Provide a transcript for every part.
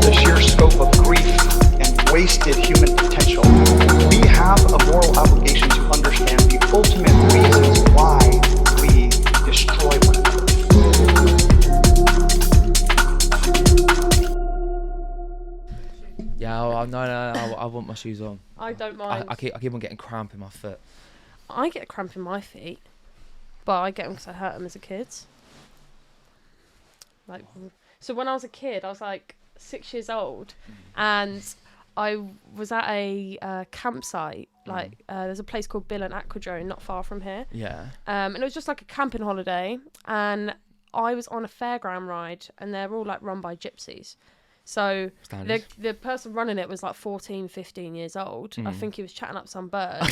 the sheer scope of grief and wasted human potential, we have a moral obligation to understand the ultimate reasons why we destroy one another. Yeah, no, I want my shoes on. I don't mind. I keep on getting cramp in my foot. I get a cramp in my feet, but I get them because I hurt them as a kid. Like, so when I was a kid, I was like 6 years old, and I was at a campsite. Like, there's a place called Bill and Aquadrome not far from here. Yeah. And it was just like a camping holiday, and I was on a fairground ride, and they're all like run by gypsies. So the person running it was like 14, 15 years old. I think he was chatting up some bird.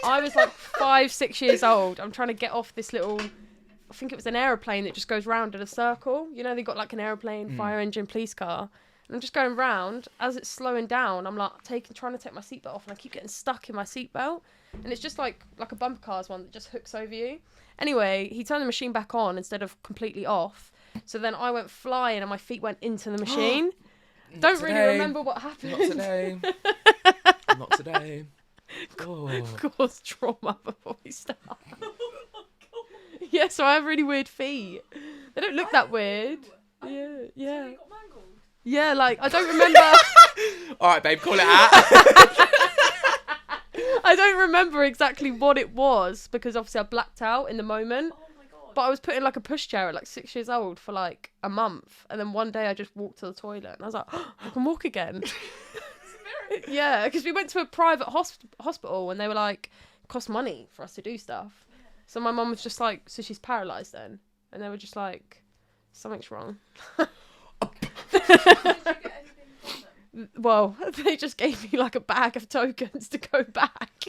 I was like 5, 6 years old. I'm trying to get off this little, I think it was an aeroplane that just goes round in a circle. You know, they got like an aeroplane, fire engine, police car. And I'm just going round. As it's slowing down, I'm like trying to take my seatbelt off, and I keep getting stuck in my seatbelt. And it's just like a bumper car's one that just hooks over you. Anyway, he turned the machine back on instead of completely off. So then I went flying and my feet went into the machine. Don't really remember what happened. Not today. Not today. Oh. Cause trauma before we start. Yeah, so I have really weird feet. They don't look that weird. Yeah. So you got mangled? Yeah, like, I don't remember. All right, babe, call it out. I don't remember exactly what it was because obviously I blacked out in the moment. Oh my god. But I was put in like a pushchair at like 6 years old for like a month. And then one day I just walked to the toilet and I was like, oh, I can walk again. Yeah, because we went to a private hospital and they were like, it cost money for us to do stuff. Yeah. So my mum was just like, so she's paralysed then? And they were just like, something's wrong. Did you get anything from them? Well, they just gave me like a bag of tokens to go back.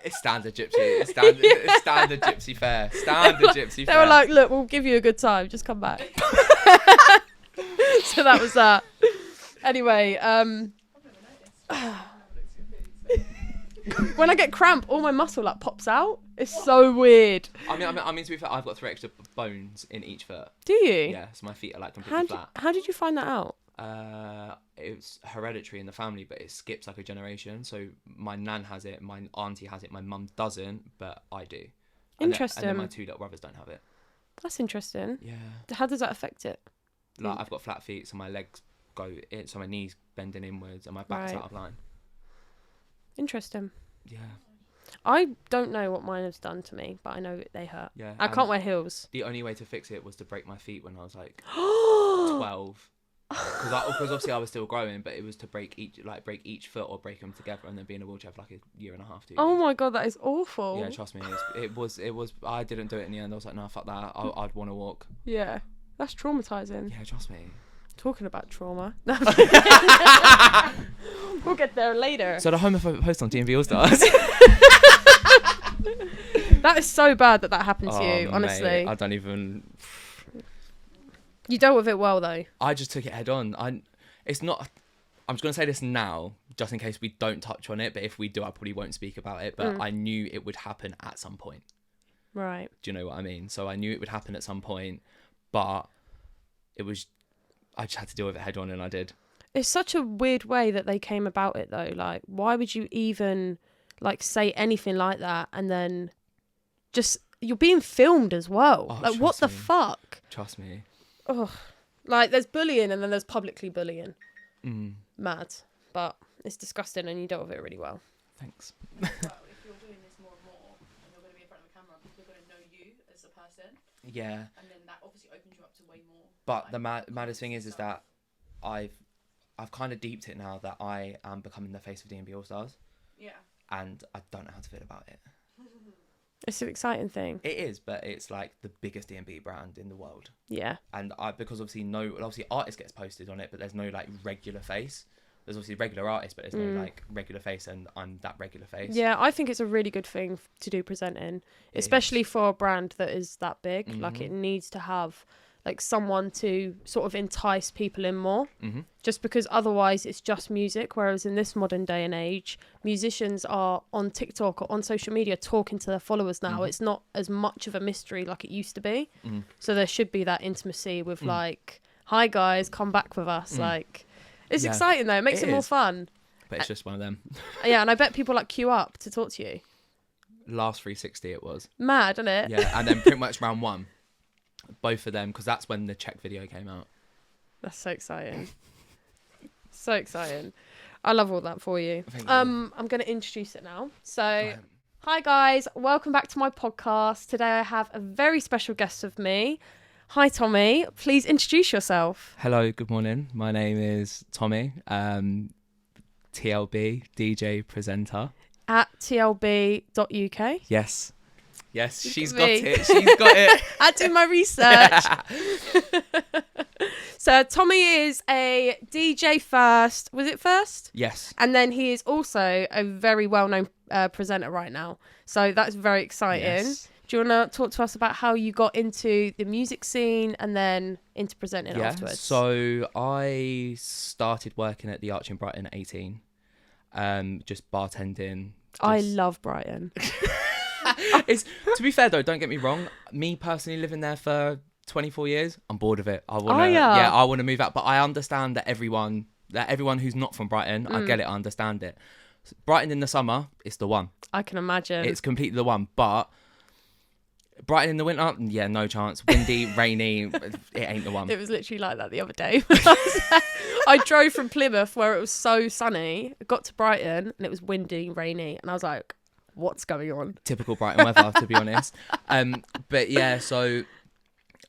It's standard gypsy. It's standard gypsy fare. Standard gypsy fare. They were like, look, we'll give you a good time. Just come back. So that was that. Anyway, when I get cramp, all my muscle like pops out. It's so weird. I mean, to be fair, I've got 3 extra bones in each foot. Do you? Yeah, so my feet are like completely flat. How did you find that out? It's hereditary in the family, but it skips like a generation. So my nan has it, my auntie has it, my mum doesn't, but I do. Interesting. And then my 2 little brothers don't have it. That's interesting. Yeah. How does that affect it? Like I've got flat feet, so my legs go in, so my knees bending inwards, and my back's out of line. Interesting. Yeah. I don't know what mine has done to me, but I know they hurt. Yeah. I can't wear heels. The only way to fix it was to break my feet when I was like 12. Because obviously I was still growing, but it was to break each foot or break them together and then be in a wheelchair for like a year and a half, 2 years. Oh my god, that is awful. Yeah, trust me, it was. I didn't do it in the end. I was like, no, fuck that. I'd want to walk. Yeah, that's traumatizing. Yeah, trust me. Talking about trauma. We'll get there later. So the homophobic post on DNB All Stars. That is so bad that happened to you, honestly. Mate, I don't even. You dealt with it well, though. I just took it head on. It's not. I'm just gonna say this now, just in case we don't touch on it. But if we do, I probably won't speak about it. But I knew it would happen at some point. Right. Do you know what I mean? So I knew it would happen at some point, but it was. I just had to deal with it head on, and I did. It's such a weird way that they came about it, though. Like, why would you even like say anything like that, and then just you're being filmed as well? Oh, like, what the fuck? Trust me. Ugh. Like, there's bullying and then there's publicly bullying. Mad. But it's disgusting and you dealt with it really well. Thanks. Well, if you're doing this more and more and you're going to be in front of a camera, people are going to know you as a person. Yeah. And then that obviously opens you up to way more. But the maddest thing is that I've kind of deeped it now that I am becoming the face of DNB All Stars. Yeah. And I don't know how to feel about it. It's an exciting thing. It is, but it's like the biggest DNB brand in the world. Yeah. And because obviously artist gets posted on it, but there's no like regular face. There's obviously regular artists, but there's no like regular face, and I'm that regular face. Yeah, I think it's a really good thing to do presenting, especially for a brand that is that big. Like, it needs to have like someone to sort of entice people in more, just because otherwise it's just music. Whereas in this modern day and age, musicians are on TikTok or on social media talking to their followers now. It's not as much of a mystery like it used to be. So there should be that intimacy with like, hi guys, come back with us. Like, It's Yeah. exciting though. It makes it more is. fun. But it's just one of them. Yeah, and I bet people like queue up to talk to you. Last 360 it was. Mad, isn't it? Yeah, and then pretty much round 1, both of them, because that's when the Czech video came out. That's so exciting. So exciting. I love all that for you. Thank you. I'm going to introduce it now. So, hi guys, welcome back to my podcast. Today I have a very special guest with me. Hi Tommy, please introduce yourself. Hello, good morning. My name is Tommy, TLB, DJ, presenter. At TLB.uk. Yes. Yes, Look she's at got me. it. She's got it. I do my research. So Tommy is a DJ first. Was it first? Yes. And then he is also a very well-known presenter right now. So that's very exciting. Yes. Do you want to talk to us about how you got into the music scene and then into presenting afterwards? So I started working at the Arch in Brighton at 18, just bartending. I love Brighton. It's, to be fair though, don't get me wrong. Me personally living there for 24 years, I'm bored of it. I want to, I want to move out. But I understand that everyone who's not from Brighton, I get it, I understand it. Brighton in the summer, it's the one. I can imagine. It's completely the one. But Brighton in the winter, yeah, no chance. Windy, rainy, it ain't the one. It was literally like that the other day. I drove from Plymouth where it was so sunny, got to Brighton and it was windy, rainy, and I was like, what's going on? Typical Brighton weather, to be honest. But yeah, so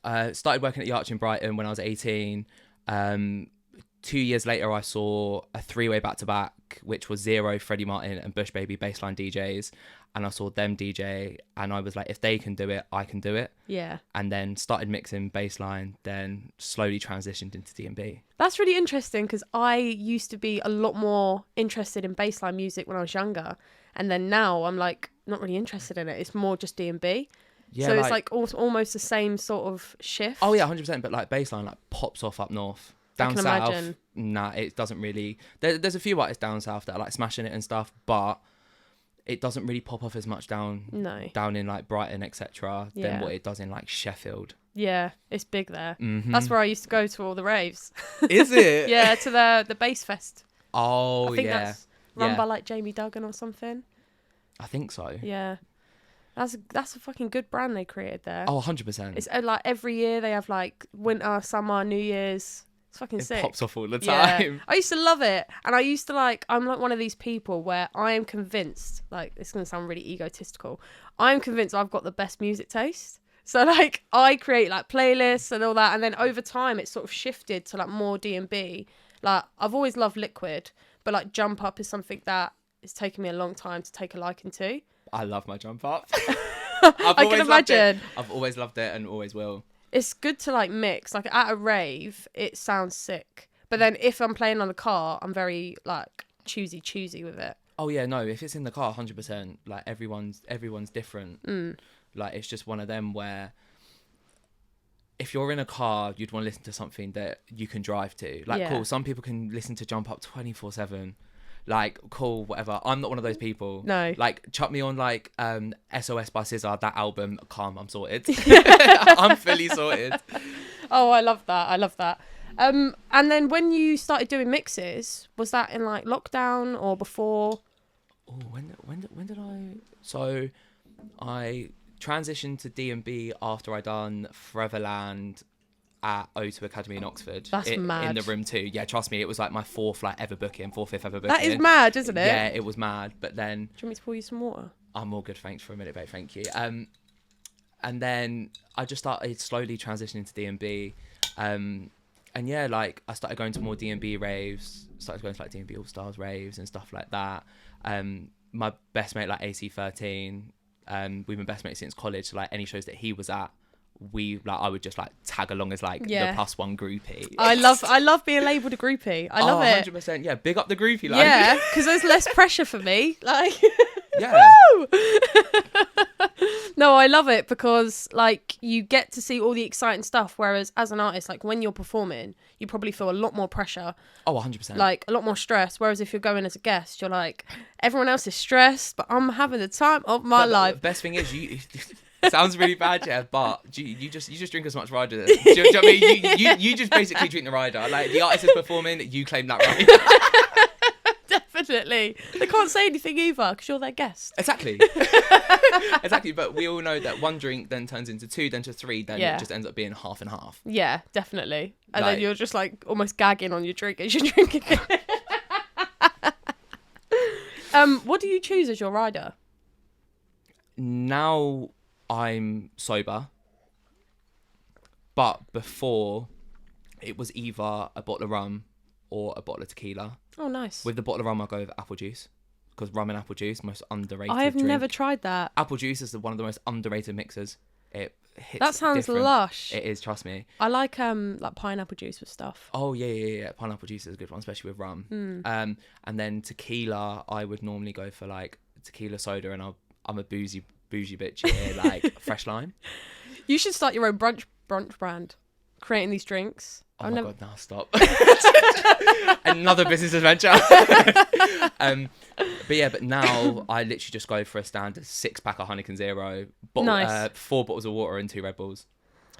started working at the Arch in Brighton when I was 18. 2 years later, I saw a 3-way back-to-back, which was Zero, Freddie Martin and Bush Baby bassline DJs. And I saw them DJ and I was like, if they can do it, I can do it. Yeah. And then started mixing bassline, then slowly transitioned into DNB. That's really interesting because I used to be a lot more interested in bassline music when I was younger. And then now I'm like not really interested in it. It's more just D&B. Yeah, so it's like almost the same sort of shift. Oh yeah, 100%. But like bassline like pops off up north. Down I can south, imagine. nah, it doesn't really. There's a few artists down south that are like smashing it and stuff, but it doesn't really pop off as much down in like Brighton, etc. than what it does in like Sheffield. Yeah, it's big there. Mm-hmm. That's where I used to go to all the raves. Is it? Yeah, to the Bass Fest. Oh, I think yeah. that's run by like Jamie Duggan or something. I think so. Yeah. That's a fucking good brand they created there. Oh, 100%. It's like every year they have like winter, summer, New Year's. It's fucking sick. It pops off all the Yeah. time. I used to love it. And I used to like, I'm like one of these people where I am convinced, like, it's going to sound really egotistical. I'm convinced I've got the best music taste. So like I create like playlists and all that. And then over time it sort of shifted to like more D&B. Like I've always loved Liquid, but like Jump Up is something that it's taken me a long time to take a liking to. I love my Jump Up. I can imagine. I've always loved it and always will. It's good to like mix. Like at a rave, it sounds sick. But then if I'm playing on the car, I'm very like choosy with it. Oh yeah, no. If it's in the car, 100%. Like everyone's different. Like it's just one of them where if you're in a car, you'd want to listen to something that you can drive to. Like cool. Some people can listen to Jump Up 24/7. Like cool, whatever. I'm not one of those people. No. Like chuck me on like SOS by SZA, that album. Calm, I'm sorted. I'm fully sorted. Oh, I love that. And then when you started doing mixes, was that in like lockdown or before? Oh, when did I? So, I transitioned to D&B after I done Foreverland at O2 Academy in Oxford. That's mad. In the room too. Yeah, trust me, it was like my fourth, fifth ever booking. That is mad, isn't it? Yeah, it was mad. But then, do you want me to pour you some water? I'm all good, thanks for a minute, babe. Thank you. And then I just started slowly transitioning to D&B. And yeah, like I started going to more D&B raves. Started going to like D&B All Stars raves and stuff like that. My best mate, like AC13, we've been best mates since college. So like any shows that he was at, I would just like tag along as like the +1 groupie. I love being labelled a groupie. I love it. 100%. Yeah, big up the groupie. Like. Yeah, because there's less pressure for me. Like, yeah. No, I love it because like you get to see all the exciting stuff. Whereas as an artist, like when you're performing, you probably feel a lot more pressure. Oh, 100%. Like a lot more stress. Whereas if you're going as a guest, you're like, everyone else is stressed, but I'm having the time of my life. The best thing is Sounds really bad, yeah, but you just drink as much Rider. Do you know what I mean? You just basically drink the Rider. Like, the artist is performing, you claim that right. Definitely. They can't say anything either because you're their guest. Exactly. Exactly, but we all know that one drink then turns into two, then to three, then it just ends up being half and half. Yeah, definitely. And Like- then you're just like almost gagging on your drink as you're drinking it. What do you choose as your rider? Now I'm sober, but before it was either a bottle of rum or a bottle of tequila. Oh, nice. With the bottle of rum, I go with apple juice, because rum and apple juice, most underrated I have drink. never tried that. Apple juice is one of the most underrated mixers. It hits That sounds different. lush. It is, trust me. I like pineapple juice with stuff. Oh yeah. Pineapple juice is a good one, especially with rum. And then tequila, I would normally go for like tequila soda, and I'm a bougie bitch here, like fresh lime. You should start your own brunch brand, creating these drinks. Oh my god, now stop. Another business adventure. But now I literally just go for a standard 6-pack of Heineken Zero, Nice. 4 bottles of water and 2 Red Bulls.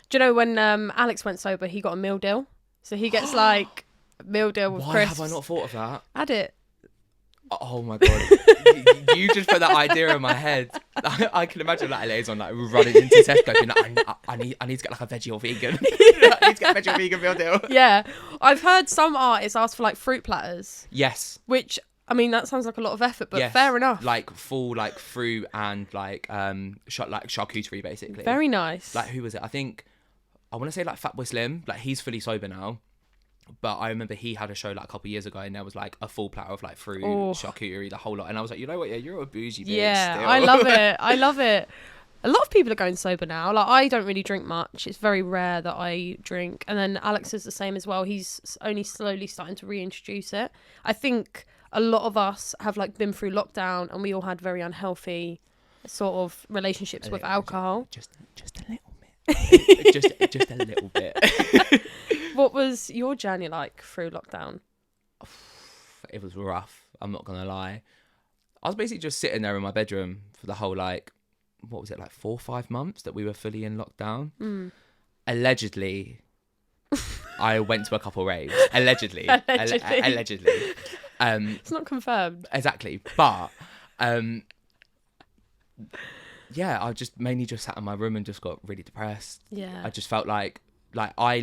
Do you know when Alex went sober, he got a meal deal? So he gets like a meal deal with Why crisps. have I not thought of that? Add it. Oh my god, you just put that idea in my head. I can imagine that liaison like running into Tesco being like, I need to get like a veggie or vegan. I need to get a veggie or vegan meal deal. Yeah. I've heard some artists ask for like fruit platters, Yes. which, I mean, that sounds like a lot of effort, but Yes. fair enough. Like full like fruit and like charcuterie basically. Very nice. Like, who was it? I want to say like Fatboy Slim. Like, he's fully sober now. But I remember he had a show like a couple of years ago, and there was like a full platter of like fruit, charcuterie, the whole lot. And I was like, you know what? Yeah, you're a bougie bitch. Yeah, still. I love it. I love it. A lot of people are going sober now. Like, I don't really drink much. It's very rare that I drink. And then Alex is the same as well. He's only slowly starting to reintroduce it. I think a lot of us have like been through lockdown, and we all had very unhealthy sort of relationships with alcohol. Just a little bit. just a little bit. What was your journey like through lockdown? It was rough. I'm not gonna lie. I was basically just sitting there in my bedroom for the whole like, what was it, like 4 or 5 months that we were fully in lockdown. Allegedly, I went to a couple raves. Allegedly. Allegedly. It's not confirmed. Exactly. But yeah, I just mainly just sat in my room and just got really depressed. Yeah. I just felt like I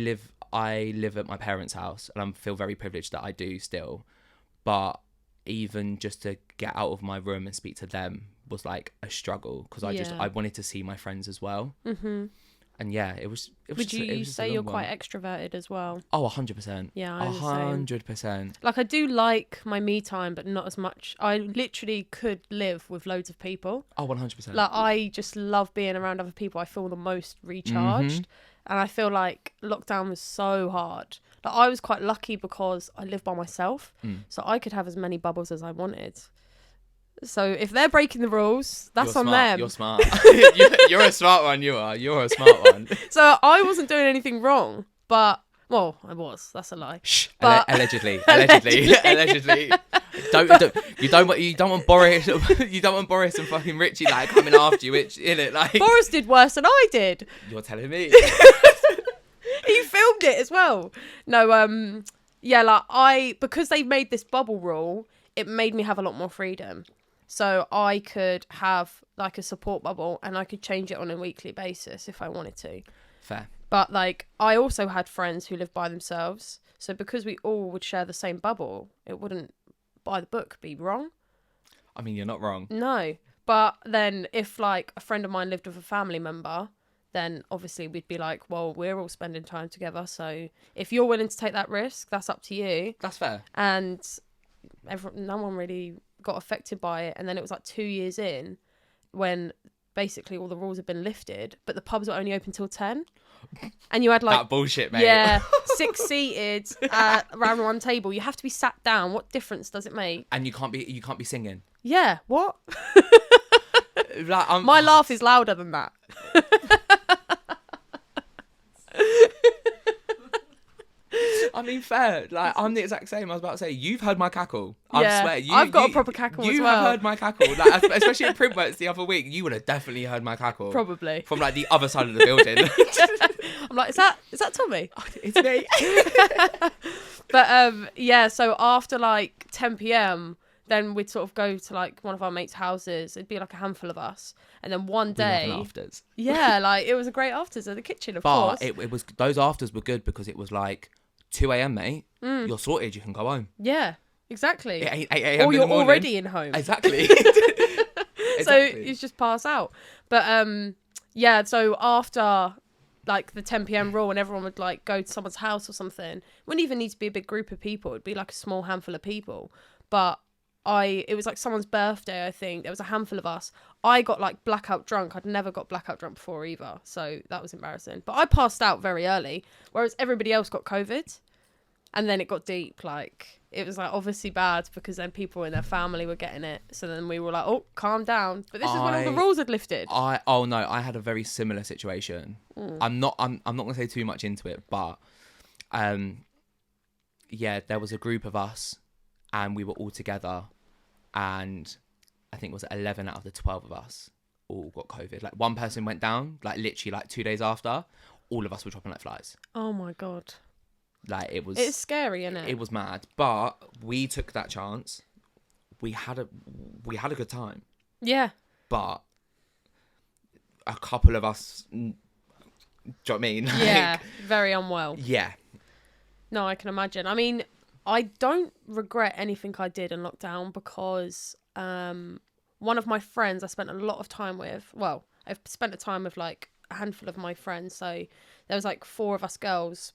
live at my parents' house, and I feel very privileged that I do still. But even just to get out of my room and speak to them was like a struggle, because I wanted to see my friends as well. Mm-hmm. And yeah, it was. Would you say you're quite extroverted as well? Oh, 100%. Yeah, I'm the same. 100%. Like, I do like my me time, but not as much. I literally could live with loads of people. Oh, 100%. Like, I just love being around other people. I feel the most recharged. And I feel like lockdown was so hard. Like, I was quite lucky because I live by myself. So I could have as many bubbles as I wanted. So if they're breaking the rules, that's on them. You're smart. You're a smart one, you are. You're a smart one. So I wasn't doing anything wrong, but... Well, I was. That's a lie. Shh. But- Allegedly. You don't want Boris. You don't want Boris and fucking Richie like coming after you. In it, like Boris did worse than I did. you're telling me. He filmed it as well. No, yeah, like because they made this bubble rule, it made me have a lot more freedom. So I could have like a support bubble, and I could change it on a weekly basis if I wanted to. Fair. But like, I also had friends who lived by themselves. So because we all would share the same bubble, it wouldn't, by the book, be wrong. I mean, you're not wrong. No. But then if like a friend of mine lived with a family member, then obviously we'd be like, well, we're all spending time together. So if you're willing to take that risk, that's up to you. That's fair. And no one really got affected by it. And then it was like 2 years in when basically all the rules had been lifted, but the pubs were only open till 10. And you had like... That bullshit, mate. Yeah, 6 seated around one table. You have to be sat down. What difference does it make? And you can't be singing. Yeah, what? Like, My laugh is louder than that. I mean, fair. Like, I'm the exact same. I was about to say, you've heard my cackle. Yeah, I swear. I've got a proper cackle as You well. have heard my cackle. Like, especially at Printworks the other week, you would have definitely heard my cackle. Probably. From, like, the other side of the building. I'm like, is that Tommy? It's me. But yeah, so after like 10 p.m, then we'd sort of go to like one of our mates' houses. It'd be like a handful of us, and then one day, Afters. yeah, like it was a great afters in the kitchen, of But course. it was, those afters were good because it was like 2 a.m, mate. You're sorted. You can go home. Yeah, exactly. 8 a.m. Or in you're the morning. already in home. Exactly. So you just pass out. But yeah, so after like the 10 p.m. rule, and everyone would like go to someone's house or something. It wouldn't even need to be a big group of people. It'd be like a small handful of people. But it was like someone's birthday, I think. There was a handful of us. I got like blackout drunk. I'd never got blackout drunk before either. So that was embarrassing. But I passed out very early, whereas everybody else got COVID. And then it got deep. Like, it was like obviously bad because then people in their family were getting it. So then we were like, oh, calm down. But this is when all the rules had lifted. Oh no, I had a very similar situation. I'm not gonna say too much into it, but yeah, there was a group of us and we were all together, and I think it was 11 out of the 12 of us all got COVID. Like, one person went down, like literally like 2 days after, all of us were dropping like flies. Oh my God. Like, It's scary, isn't it? It was mad, but we took that chance. We had a good time, Yeah. but a couple of us, do you know what I mean? Like, Yeah. Very unwell. yeah. No, I can imagine. I mean, I don't regret anything I did in lockdown because one of my friends I spent a lot of time with, well, I've spent a time with like a handful of my friends. So there was like 4 of us girls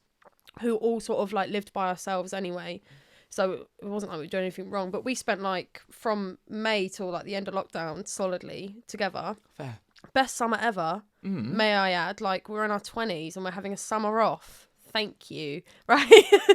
who all sort of like lived by ourselves anyway. So it wasn't like we were doing anything wrong, but we spent like from May till like the end of lockdown solidly together. Fair. Best summer ever, may I add. Like, we're in our 20s and we're having a summer off. Thank you. Right?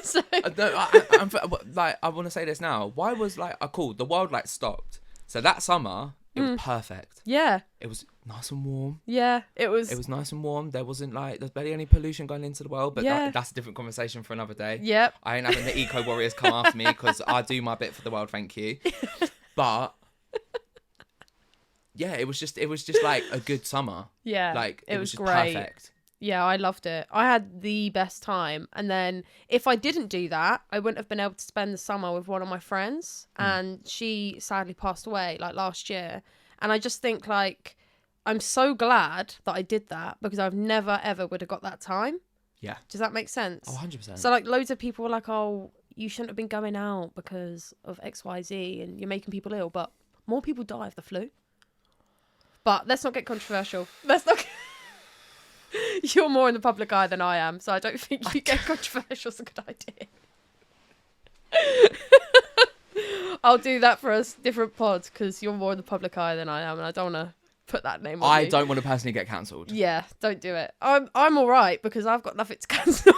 So... No, I'm like, I want to say this now. Why was like cool? The world like stopped. So that summer, it was perfect. Yeah. It was nice and warm. Yeah, it was. It was nice and warm. There wasn't like, there's barely any pollution going into the world, but Yeah. that's a different conversation for another day. Yep. I ain't having the eco warriors come after me because I do my bit for the world. Thank you. But yeah, it was just like a good summer. Yeah. Like, it was just great. perfect. Yeah, I loved it. I had the best time. And then if I didn't do that, I wouldn't have been able to spend the summer with one of my friends. And she sadly passed away like last year. And I just think like, I'm so glad that I did that because I've never ever would have got that time. Yeah. Does that make sense? Oh, 100%. So like loads of people were like, oh, you shouldn't have been going out because of XYZ and you're making people ill. But more people die of the flu. But let's not get controversial. Let's not... You're more in the public eye than I am, so I don't think you get controversial is a good idea. I'll do that for a different pod because you're more in the public eye than I am, and I don't want to put that name on I you. don't want to personally get cancelled. Yeah, don't do it. I'm all right because I've got nothing to cancel.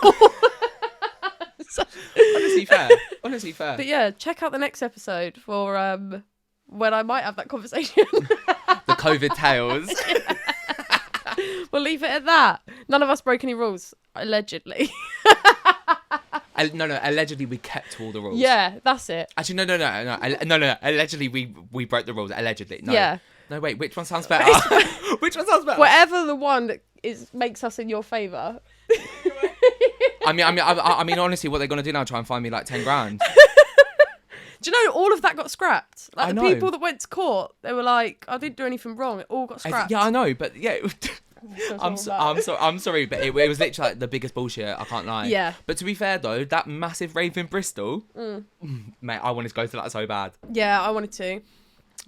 Honestly fair. But yeah, check out the next episode for when I might have that conversation. The COVID tales. We'll leave it at that. None of us broke any rules, allegedly. No. Allegedly, we kept all the rules. Yeah, that's it. Actually, no. Allegedly, we broke the rules. Allegedly, no. Yeah. No, wait. Which one sounds better? Which one sounds better? Whatever the one that makes us in your favour. I mean, honestly, what they're gonna do now? Try and find me like 10 grand. Do you know all of that got scrapped? Like I the know. people that went to court, they were like, "I didn't do anything wrong." It all got scrapped. Yeah, I know, but yeah. I'm sorry. sorry, but it was literally like the biggest bullshit. I can't lie. Yeah. But to be fair though, that massive rave in Bristol, mate, I wanted to go to that so bad. Yeah, I wanted to.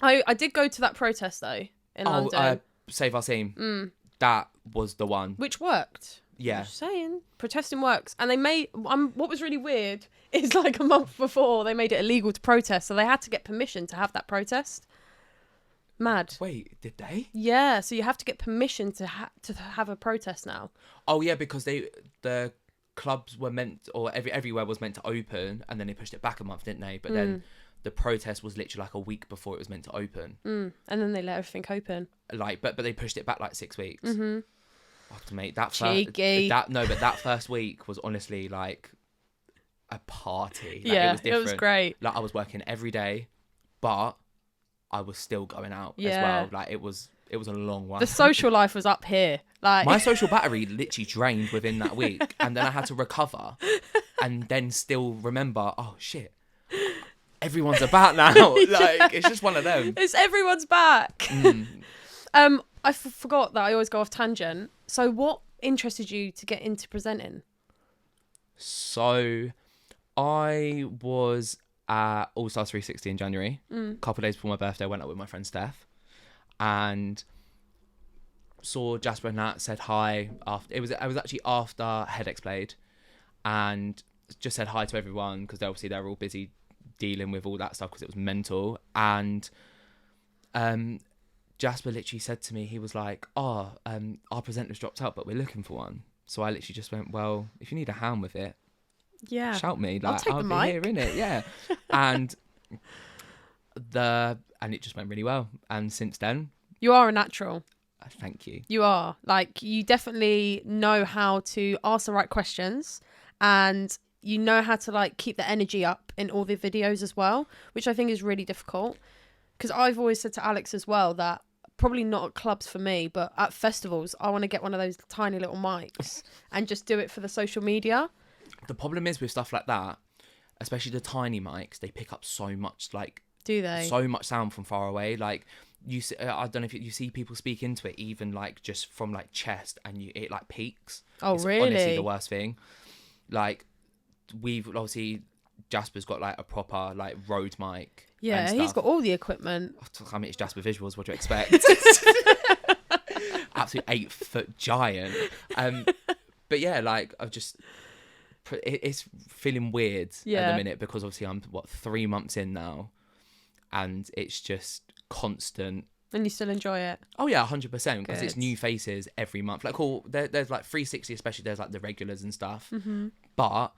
I did go to that protest though in London, Save Our Scene. That was the one. which worked. Yeah. Just saying, protesting works, and they made. What was really weird is like a month before they made it illegal to protest, so they had to get permission to have that protest. Mad. Wait, did they? Yeah, so you have to get permission to have a protest now. Oh yeah, because the clubs were meant, or everywhere was meant to open, and then they pushed it back a month, didn't they? But then the protest was literally like a week before it was meant to open. And then they let everything open. Like, but they pushed it back like 6 weeks. Oh, mate, that Cheeky. but that first week was honestly like a party. Yeah, it was different. it was great. Like I was working every day, but I was still going out as Yeah. well. Like it was a long one. The social life was up here. Like My social battery literally drained within that week, and then I had to recover, and then still remember. Oh shit. Everyone's about now. Like it's just one of them. it's everyone's back. Mm. I forgot that I always go off tangent. So what interested you to get into presenting? So I was at All Stars 360 in January. A couple of days before my birthday, I went out with my friend Steph and saw Jasper and Nat, said hi. I was actually after HeadX played, and just said hi to everyone because obviously they're all busy dealing with all that stuff because it was mental. And Jasper literally said to me, he was like, our presenter's dropped out, but we're looking for one. So I literally just went, well, if you need a hand with it, Yeah. shout me. I'll Like, take I'll the be mic. here, innit? Yeah. and it just went really well. And since then, You are a natural. thank you. You are. Like, you definitely know how to ask the right questions, and you know how to, like, keep the energy up in all the videos as well, which I think is really difficult. Because I've always said to Alex as well that probably not at clubs for me, but at festivals, I want to get one of those tiny little mics and just do it for the social media. The problem is with stuff like that, especially the tiny mics, they pick up so much, like, Do they? so much sound from far away. Like, I don't know if you see people speak into it, even like just from like chest, and it like peaks. Oh, It's really? honestly the worst thing. Like, we've obviously, Jasper's got like a proper like Rode mic. Yeah, and he's stuff. got all the equipment. I mean, it's Jasper Visuals. What do you expect? Absolute 8-foot giant. But yeah, like it's feeling weird at Yeah. the minute because obviously I'm 3 months in now, and it's just constant. And you still enjoy it. Oh yeah, 100%. Because it's Good. new faces every month. Like, cool. There's like 360, especially. There's like the regulars and stuff. Mm-hmm. But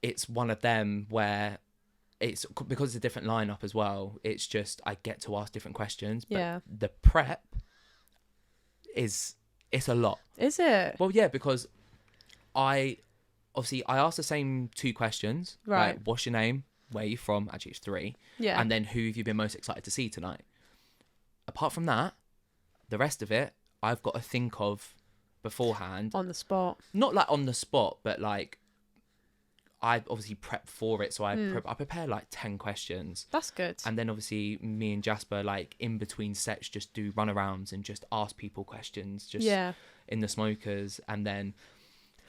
it's one of them where it's because it's a different lineup as well. It's just I get to ask different questions. But Yeah. the prep it's a lot. Is it? Well, yeah, because I asked the same 2 questions. Right. Like, what's your name? Where are you from? Actually, it's 3. Yeah. And then who have you been most excited to see tonight? Apart from that, the rest of it, I've got to think of beforehand. On the spot. Not like on the spot, but like I obviously prep for it. So I prepare like 10 questions. That's good. And then obviously me and Jasper, like in between sets, just do runarounds and just ask people questions just in the smokers. And then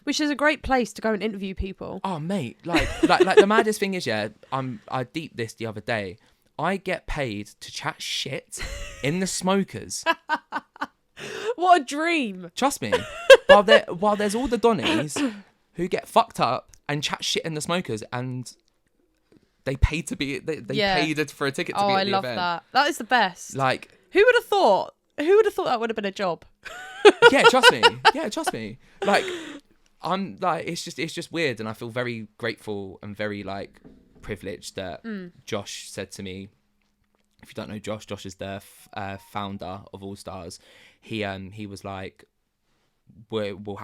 Which is a great place to go and interview people. oh mate, like the maddest thing is, yeah, I deeped this the other day. I get paid to chat shit in the smokers. What a dream. Trust me. While there's all the Donnies who get fucked up and chat shit in the smokers, and they paid to be they paid for a ticket to be at the event. I love that. That is the best. Like, Who would have thought? Who would have thought that would have been a job? yeah, trust me. Yeah, trust me. Like, I'm like, it's just weird, and I feel very grateful and very like privileged that Josh said to me. If you don't know Josh is the founder of All Stars. He was like, we're more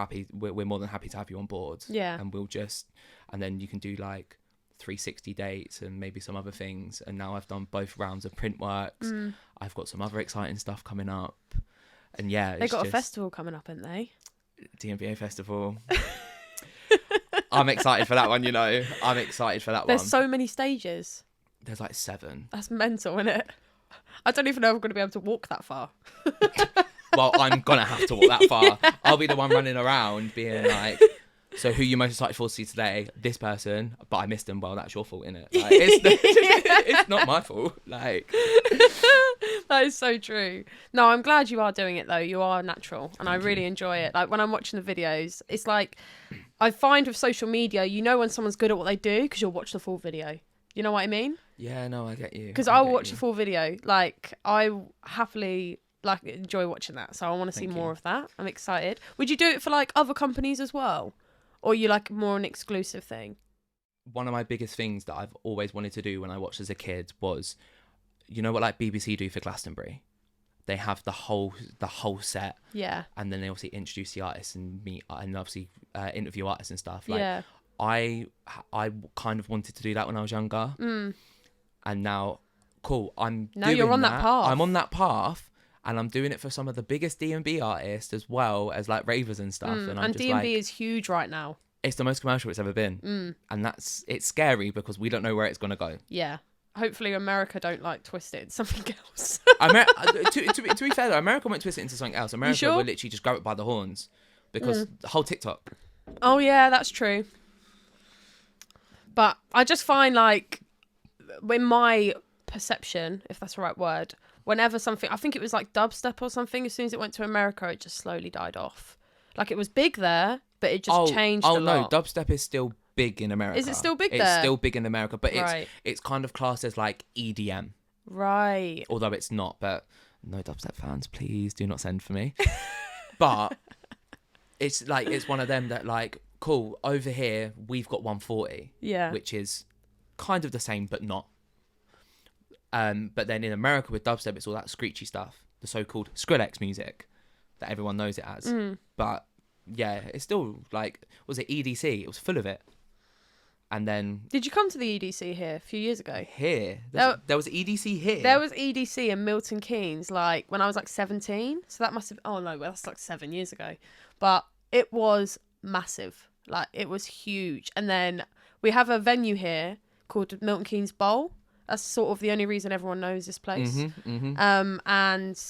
than happy to have you on board. Yeah. And then you can do like 360 dates and maybe some other things. And now I've done both rounds of print works. I've got some other exciting stuff coming up. And yeah, They got a festival coming up, haven't they? DNB festival. I'm excited for that one, you know. I'm excited for that There's one. so many stages. There's like 7. That's mental, isn't it? I don't even know if I'm going to be able to walk that far. Well, I'm going to have to walk that far. Yeah. I'll be the one running around being like, so who you most excited for to see today? This person, but I missed them. Well, that's your fault, innit? Like, it's not my fault. Like, That is so true. No, I'm glad you are doing it though. You are natural, and I really enjoy it. Like when I'm watching the videos, it's like I find with social media, you know when someone's good at what they do because you'll watch the full video. You know what I mean? Yeah, no, I get you. Because I'll watch the full video. Like I happily like enjoy watching that, so I want to see more of that. I'm excited. Would you do it for like other companies as well, or you like more an exclusive thing? One of my biggest things that I've always wanted to do when I watched as a kid was, you know what, like BBC do for Glastonbury? They have the whole set. Yeah. And then they obviously introduce the artists and meet and obviously interview artists and stuff. Like, yeah. I kind of wanted to do that when I was younger, and now, cool, Now you're on that path. I'm on that path, and I'm doing it for some of the biggest DNB artists as well as like ravers and stuff. And I'm just DNB like, is huge right now. it's the most commercial it's ever been, and it's scary because we don't know where it's gonna go. Yeah. Hopefully America don't like twist it into something else. To be fair though, America won't twist it into something else. America sure? will literally just grab it by the horns because the whole TikTok. Oh yeah, that's true. But I just find like, in my perception, if that's the right word, whenever something, I think it was like dubstep or something, as soon as it went to America, it just slowly died off. Like it was big there, but it just changed a lot. Oh no, dubstep is still big in America. Is it still big It's there? still big in America, but Right. it's kind of classed as like EDM. Right. Although it's not, but no dubstep fans, please do not send for me. But it's like, it's one of them that like, cool, over here we've got 140, Yeah. which is kind of the same but not. But then in America with dubstep, it's all that screechy stuff, the so-called Skrillex music that everyone knows it as. But yeah, it's still like, was it EDC? It was full of it. And then Did you come to the EDC here a few years ago? here, there was EDC here. There was EDC in Milton Keynes, like when I was like 17. So that must have, oh no, well, that's like 7 years ago. But it was massive. Like it was huge. And then we have a venue here called Milton Keynes Bowl. That's sort of the only reason everyone knows this place. And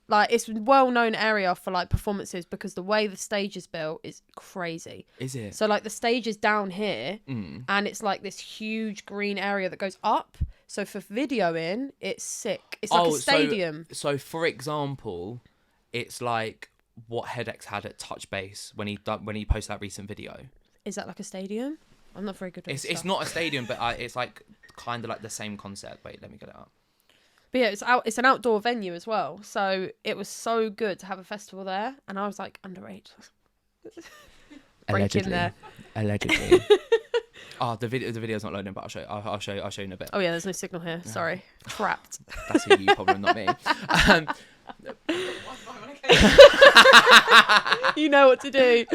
like it's a well-known area for like performances because the way the stage is built is crazy. Is it? So like the stage is down here and it's like this huge green area that goes up. So for videoing, it's sick. It's like a stadium. So for example, it's like what Headex had at Touch Base when he posted that recent video. Is that like a stadium? I'm not very good at It's not a stadium, but it's like kind of like the same concept. Wait, let me get it up. But yeah, it's an outdoor venue as well. So it was so good to have a festival there. And I was like, underage. Break in there. Allegedly. Oh, the video's not loading, but I'll show you in a bit. Oh yeah, there's no signal here. Sorry. Trapped. That's a you problem, not me. You know what to do.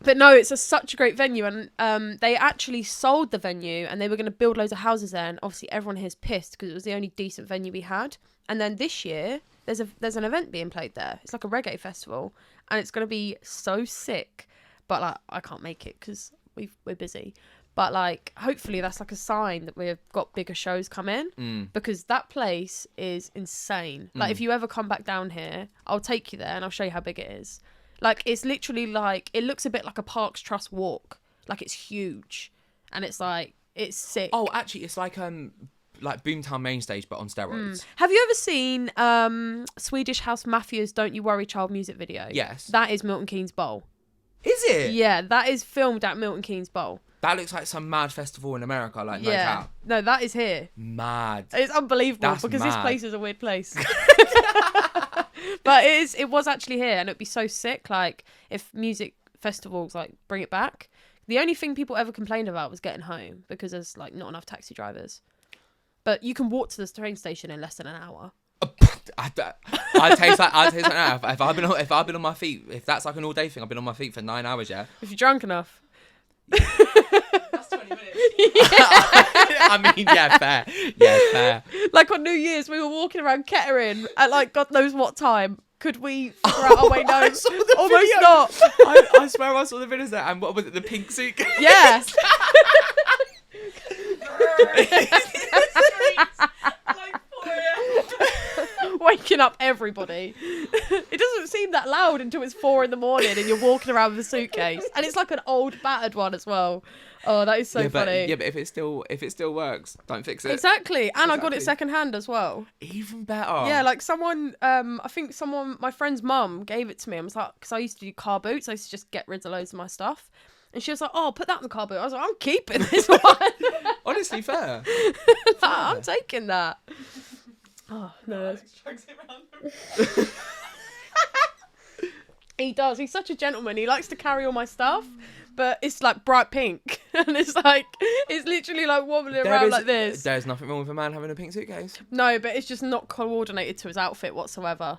But no, it's such a great venue, and they actually sold the venue, and they were going to build loads of houses there, and obviously everyone here's pissed because it was the only decent venue we had. And then this year, there's an event being played there. It's like a reggae festival, and it's going to be so sick. But like, I can't make it because we're busy. But like, hopefully that's like a sign that we've got bigger shows coming because that place is insane. Like, if you ever come back down here, I'll take you there and I'll show you how big it is. Like, it's literally like, it looks a bit like a Parks Trust walk. Like, it's huge. And it's like, it's sick. Oh, actually, it's like Boomtown Main Stage, but on steroids. Have you ever seen Swedish House Mafia's Don't You Worry Child music video? Yes. That is Milton Keynes Bowl. Is it? Yeah, that is filmed at Milton Keynes Bowl. That looks like some mad festival in America, like no doubt. No, that is here. Mad. It's unbelievable. That's because mad. this place is a weird place. But it was actually here, and it'd be so sick, like, if music festivals like bring it back. The only thing people ever complained about was getting home because there's like not enough taxi drivers. But you can walk to the train station in less than an hour. I'd taste that now. If I've been on my feet, if that's like an all day thing, I've been on my feet for 9 hours, yeah. If you're drunk enough. That's 20 minutes. I mean, yeah, fair. Yeah, fair. Like on New Year's, we were walking around Kettering at like God knows what time. Could we figure out our way? No, almost video. not. I swear I saw the videos there, and what was it, the pink suit? Yeah. Like 4 a.m. Waking up everybody. It doesn't seem that loud until it's 4 a.m. and you're walking around with a suitcase, and it's like an old battered one as well. Oh, that is so funny. But if it still works, don't fix it. Exactly, and I got it Exactly. second hand as well. Even better. Yeah, like someone, I think my friend's mum gave it to me. I was like, because I used to do car boots, I used to just get rid of loads of my stuff. And she was like, oh, put that in the car boot. I was like, I'm keeping this one. Honestly, fair. Like, I'm taking that. Oh, no. Chugs it around. He does. He's such a gentleman. He likes to carry all my stuff, but it's like bright pink. And it's literally like wobbling around like this. There's nothing wrong with a man having a pink suitcase. No, but it's just not coordinated to his outfit whatsoever.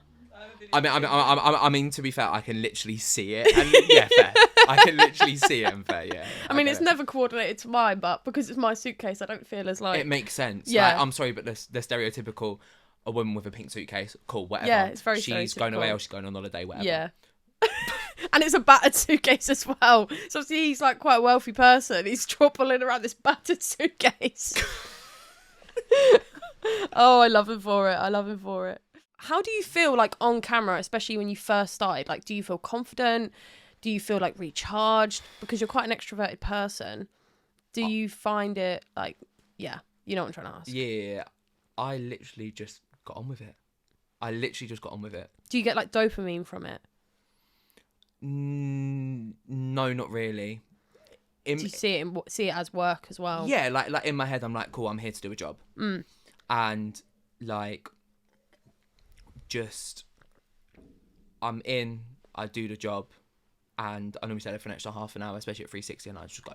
I mean, to be fair, I can literally see it. And yeah, fair. I can literally see it in fair, yeah. I mean, get it's it. never coordinated to mine, but because it's my suitcase, I don't feel as like... It makes sense. Yeah. Like, I'm sorry, but the stereotypical, a woman with a pink suitcase, cool, whatever. Yeah, it's very She's going away stereotypical. or she's going on holiday, whatever. Yeah. And it's a battered suitcase as well. So obviously he's like quite a wealthy person. He's troubling around this battered suitcase. Oh, I love him for it. How do you feel like on camera, especially when you first started? Like, do you feel confident? Do you feel like recharged? Because you're quite an extroverted person. Do you find it like, yeah, you know what I'm trying to ask? Yeah, I literally just got on with it. Do you get like dopamine from it? No, not really. Do you see it as work as well? Yeah, like in my head, I'm like, cool, I'm here to do a job. And like, just, I'm in, I do the job, and I normally stay there for an extra half an hour, especially at 360, and I just go.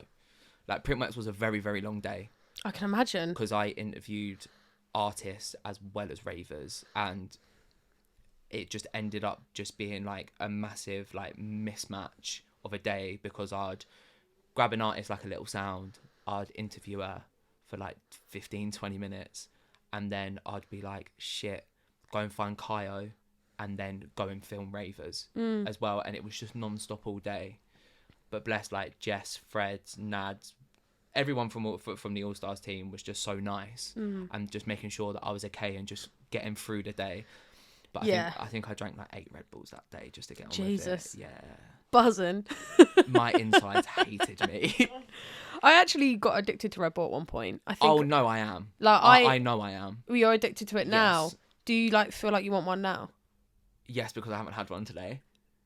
Like, pretty much was a very, very long day. I can imagine. Because I interviewed artists as well as ravers, and it just ended up just being like a massive like mismatch of a day, because I'd grab an artist like a little sound, I'd interview her for like 15-20 minutes, and then I'd be like, shit, go and find Kaio, and then go and film ravers as well. And it was just non-stop all day. But bless, like Jess, Fred, Nads, everyone from the All Stars team was just so nice, and just making sure that I was okay and just getting through the day. But I think I drank like 8 Red Bulls that day just to get on Jesus. with it. Yeah. Buzzing. My insides hated me. I actually got addicted to Red Bull at one point. I think. Oh no, I am. Like I know I am. You're addicted to it now. Yes. Do you like feel like you want one now? Yes, because I haven't had one today.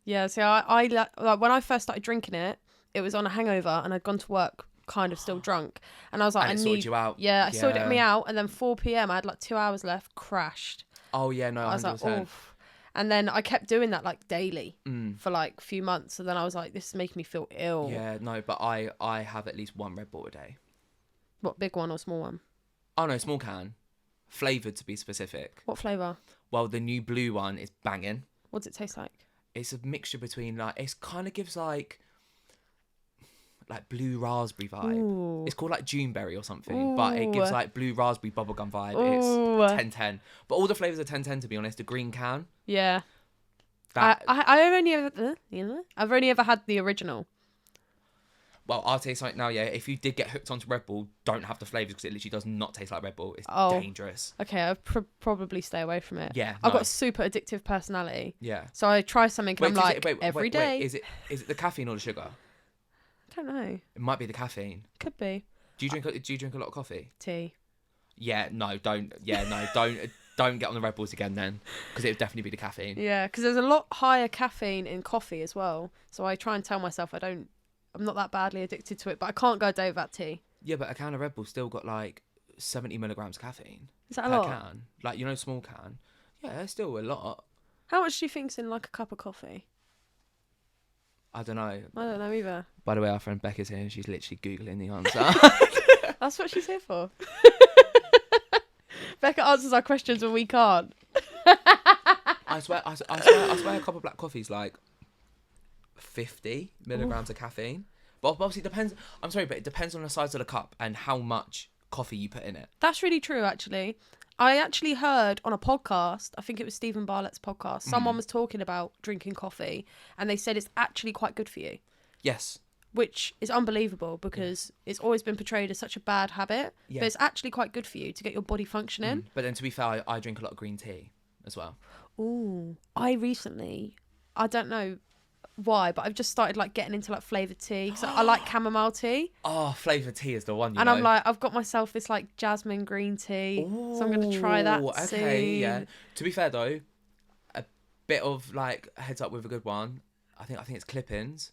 Yeah. So I like when I first started drinking it, it was on a hangover, and I'd gone to work kind of still drunk, and I was like, And it I sorted need you out. Yeah, it sorted Yeah. me out, and then 4 p.m. I had like 2 hours left, crashed. Oh yeah, no, 100%. I was like, oof. And then I kept doing that like daily for like a few months, and then I was like, this is making me feel ill. Yeah, no, but I have at least 1 Red Bull a day. What, big one or small one? Oh no, small can, flavoured to be specific. What flavour? Well, the new blue one is banging. What does it taste like? It's a mixture between like, it kind of gives like blue raspberry vibe. Ooh. It's called like Juneberry or something, but it gives like blue raspberry bubblegum vibe. Ooh. It's 10-10. But all the flavours are 10-10 to be honest. The green can. Yeah. That, I've only ever had the original. well, I'll tell you something now, yeah. If you did get hooked onto Red Bull, don't have the flavours, because it literally does not taste like Red Bull. It's dangerous. Okay, I'd probably stay away from it. Yeah, I've no. got a super addictive personality. Yeah. So I try something and I'm like, wait, every day. Is it the caffeine or the sugar? I don't know. It might be the caffeine. Could be. Do you drink a lot of coffee? Tea. Yeah, no, don't. Yeah, no, don't get on the Red Bulls again then, because it would definitely be the caffeine. Yeah, because there's a lot higher caffeine in coffee as well. So I try and tell myself I'm not that badly addicted to it, but I can't go a day without tea. Yeah, but a can of Red Bull still got like 70 milligrams of caffeine. Is that a per lot? can. Like, you know, small can. Yeah, it's still a lot. How much do you think's in like a cup of coffee? I don't know. I don't know either. By the way, our friend Becca's here and she's literally Googling the answer. That's what she's here for. Becca answers our questions when we can't. I swear a cup of black coffee's like 50 milligrams of caffeine. But obviously it depends. I'm sorry, but it depends on the size of the cup and how much coffee you put in it. That's really true, actually. I actually heard on a podcast, I think it was Stephen Bartlett's podcast, someone was talking about drinking coffee, and they said it's actually quite good for you. Yes. Which is unbelievable, because it's always been portrayed as such a bad habit, Yeah. but it's actually quite good for you to get your body functioning. But then to be fair, I drink a lot of green tea as well. Ooh, I don't know why, but I've just started like getting into like flavoured tea, because I like chamomile tea. Oh, flavoured tea is the one, you And know. I'm like, I've got myself this like jasmine green tea, so I'm going to try that okay, soon. yeah. To be fair though, a bit of like heads up with a good one. I think it's Clippings,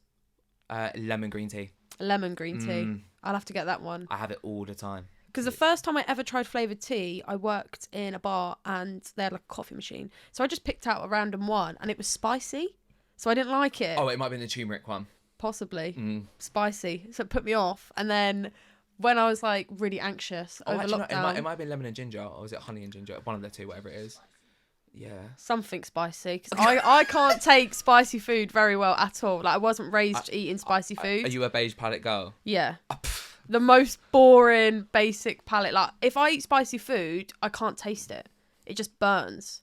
lemon green tea. Lemon green tea. I'll have to get that one. I have it all the time. Because the first time I ever tried flavoured tea, I worked in a bar and they had like a coffee machine. So I just picked out a random one and it was spicy. So I didn't like it. Oh, it might have been the turmeric one. Possibly. Spicy. So it put me off. And then when I was like really anxious over Actually, no, lockdown. it might have been lemon and ginger, or was it honey and ginger? One of the two, whatever it is. Yeah. Something spicy, because I can't take spicy food very well at all. Like, I wasn't raised eating spicy food. Are you a beige palate girl? Yeah. The most boring, basic palate. Like, if I eat spicy food, I can't taste it. It just burns.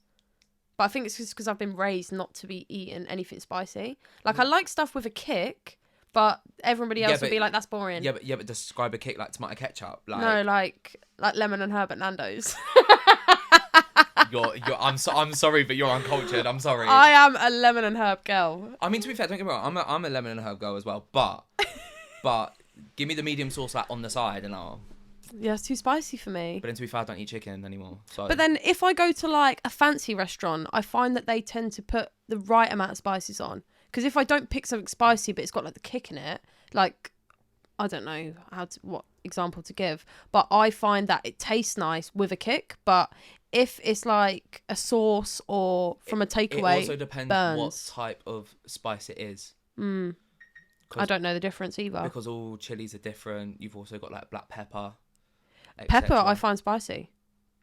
But I think it's just because I've been raised not to be eating anything spicy. Like, I like stuff with a kick, but everybody else would be like, that's boring. Yeah, but describe a kick like tomato ketchup. Like, no, like lemon and herb at Nando's. I'm sorry, but you're uncultured. I'm sorry. I am a lemon and herb girl. I mean, to be fair, don't get me wrong. I'm a lemon and herb girl as well. But give me the medium sauce like on the side, and I'll. Yeah, it's too spicy for me. But then to be fair, I don't eat chicken anymore. So. But then if I go to like a fancy restaurant, I find that they tend to put the right amount of spices on. Because if I don't pick something spicy, but it's got like the kick in it, like I don't know what example to give, but I find that it tastes nice with a kick. But if it's like a sauce or from a takeaway, it also depends what type of spice it is. I don't know the difference either. Because all chilies are different. You've also got like black pepper. Pepper, I find spicy.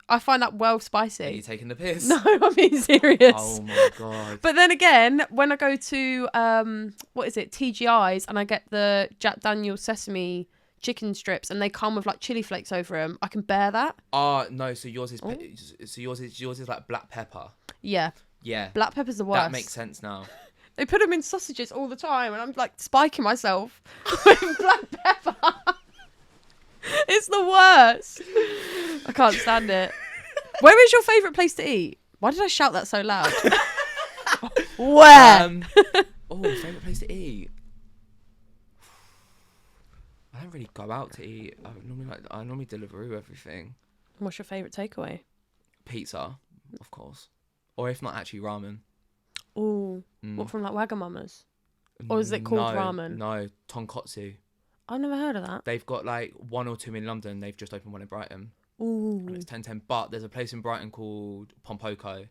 I find that well spicy. Are you taking the piss? No, I'm being serious. Oh my god. But then again, when I go to TGI's, and I get the Jack Daniel's sesame chicken strips, and they come with like chili flakes over them, I can bear that. No. So yours is yours is like black pepper. Yeah. Yeah. Black pepper's the worst. That makes sense now. They put them in sausages all the time, and I'm like spiking myself with black pepper. It's the worst. I can't stand it. Where is your favourite place to eat? Why did I shout that so loud? Where? Favourite place to eat. I don't really go out to eat. I normally Deliveroo everything. What's your favourite takeaway? Pizza, of course, or if not, actually ramen. Oh, what from like Wagamama's? Or is it called ramen? No, tonkotsu. I've never heard of that. They've got like 1 or 2 in London. They've just opened one in Brighton. Ooh. And it's 10-10. But there's a place in Brighton called Pompoko.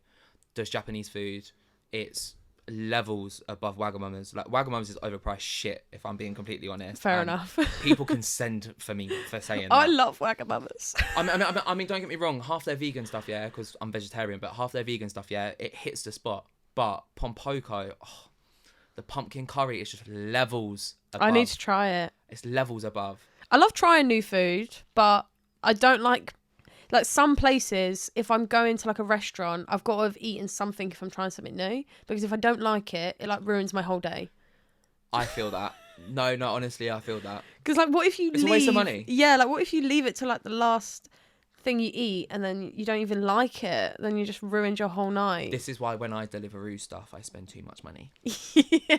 Does Japanese food. It's levels above Wagamama's. Like, Wagamama's is overpriced shit, if I'm being completely honest. Fair enough. People can send for me for saying I that. love Wagamama's. I mean, don't get me wrong. Half their vegan stuff, yeah, because I'm vegetarian, but half their vegan stuff, yeah, it hits the spot. But Pompoko, the pumpkin curry is just levels above. I need to try it. It's levels above. I love trying new food, but I don't like some places, if I'm going to like a restaurant, I've got to have eaten something if I'm trying something new, because if I don't like it, it like ruins my whole day. I feel that. No, honestly, I feel that. Because like, what if you It's a waste of money. Yeah, like what if you leave it to like the last thing you eat and then you don't even like it? Then you just ruined your whole night. This is why when I Deliveroo stuff, I spend too much money. Yeah.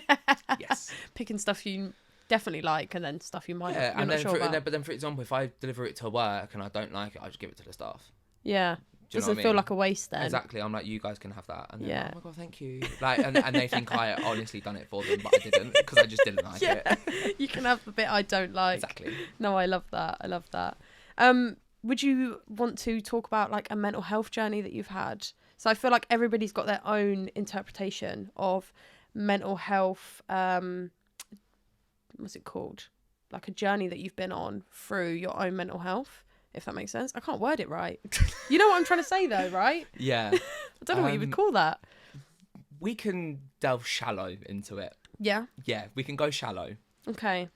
Yes. Picking stuff you definitely like, and then stuff you might Yeah, you're and not then sure about. but then for example, if I deliver it to work and I don't like it, I just give it to the staff. Yeah. Do you know Doesn't what I feel mean? like a waste then. Exactly. I'm like, you guys can have that. And then, Yeah. oh my god, thank you. Like, and they think I honestly done it for them, but I didn't, because I just didn't like it. You can have the bit I don't like. Exactly. No, I love that. I love that. Would you want to talk about like a mental health journey that you've had? So I feel like everybody's got their own interpretation of mental health. What's it called? Like a journey that you've been on through your own mental health, if that makes sense. I can't word it right. You know what I'm trying to say though, right? Yeah. I don't know what you would call that. We can delve shallow into it. Yeah. Yeah, we can go shallow. Okay.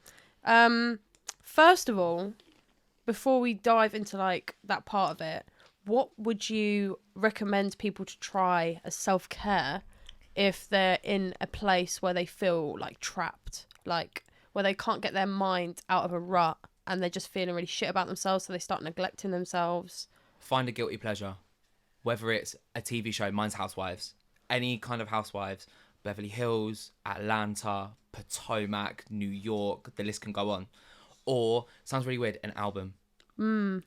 First of all, before we dive into like that part of it, what would you recommend people to try as self-care if they're in a place where they feel like trapped, like where they can't get their mind out of a rut and they're just feeling really shit about themselves, so they start neglecting themselves? Find a guilty pleasure, whether it's a TV show. Mine's Housewives. Any kind of Housewives. Beverly Hills, Atlanta, Potomac, New York. The list can go on. Or, sounds really weird, an album. An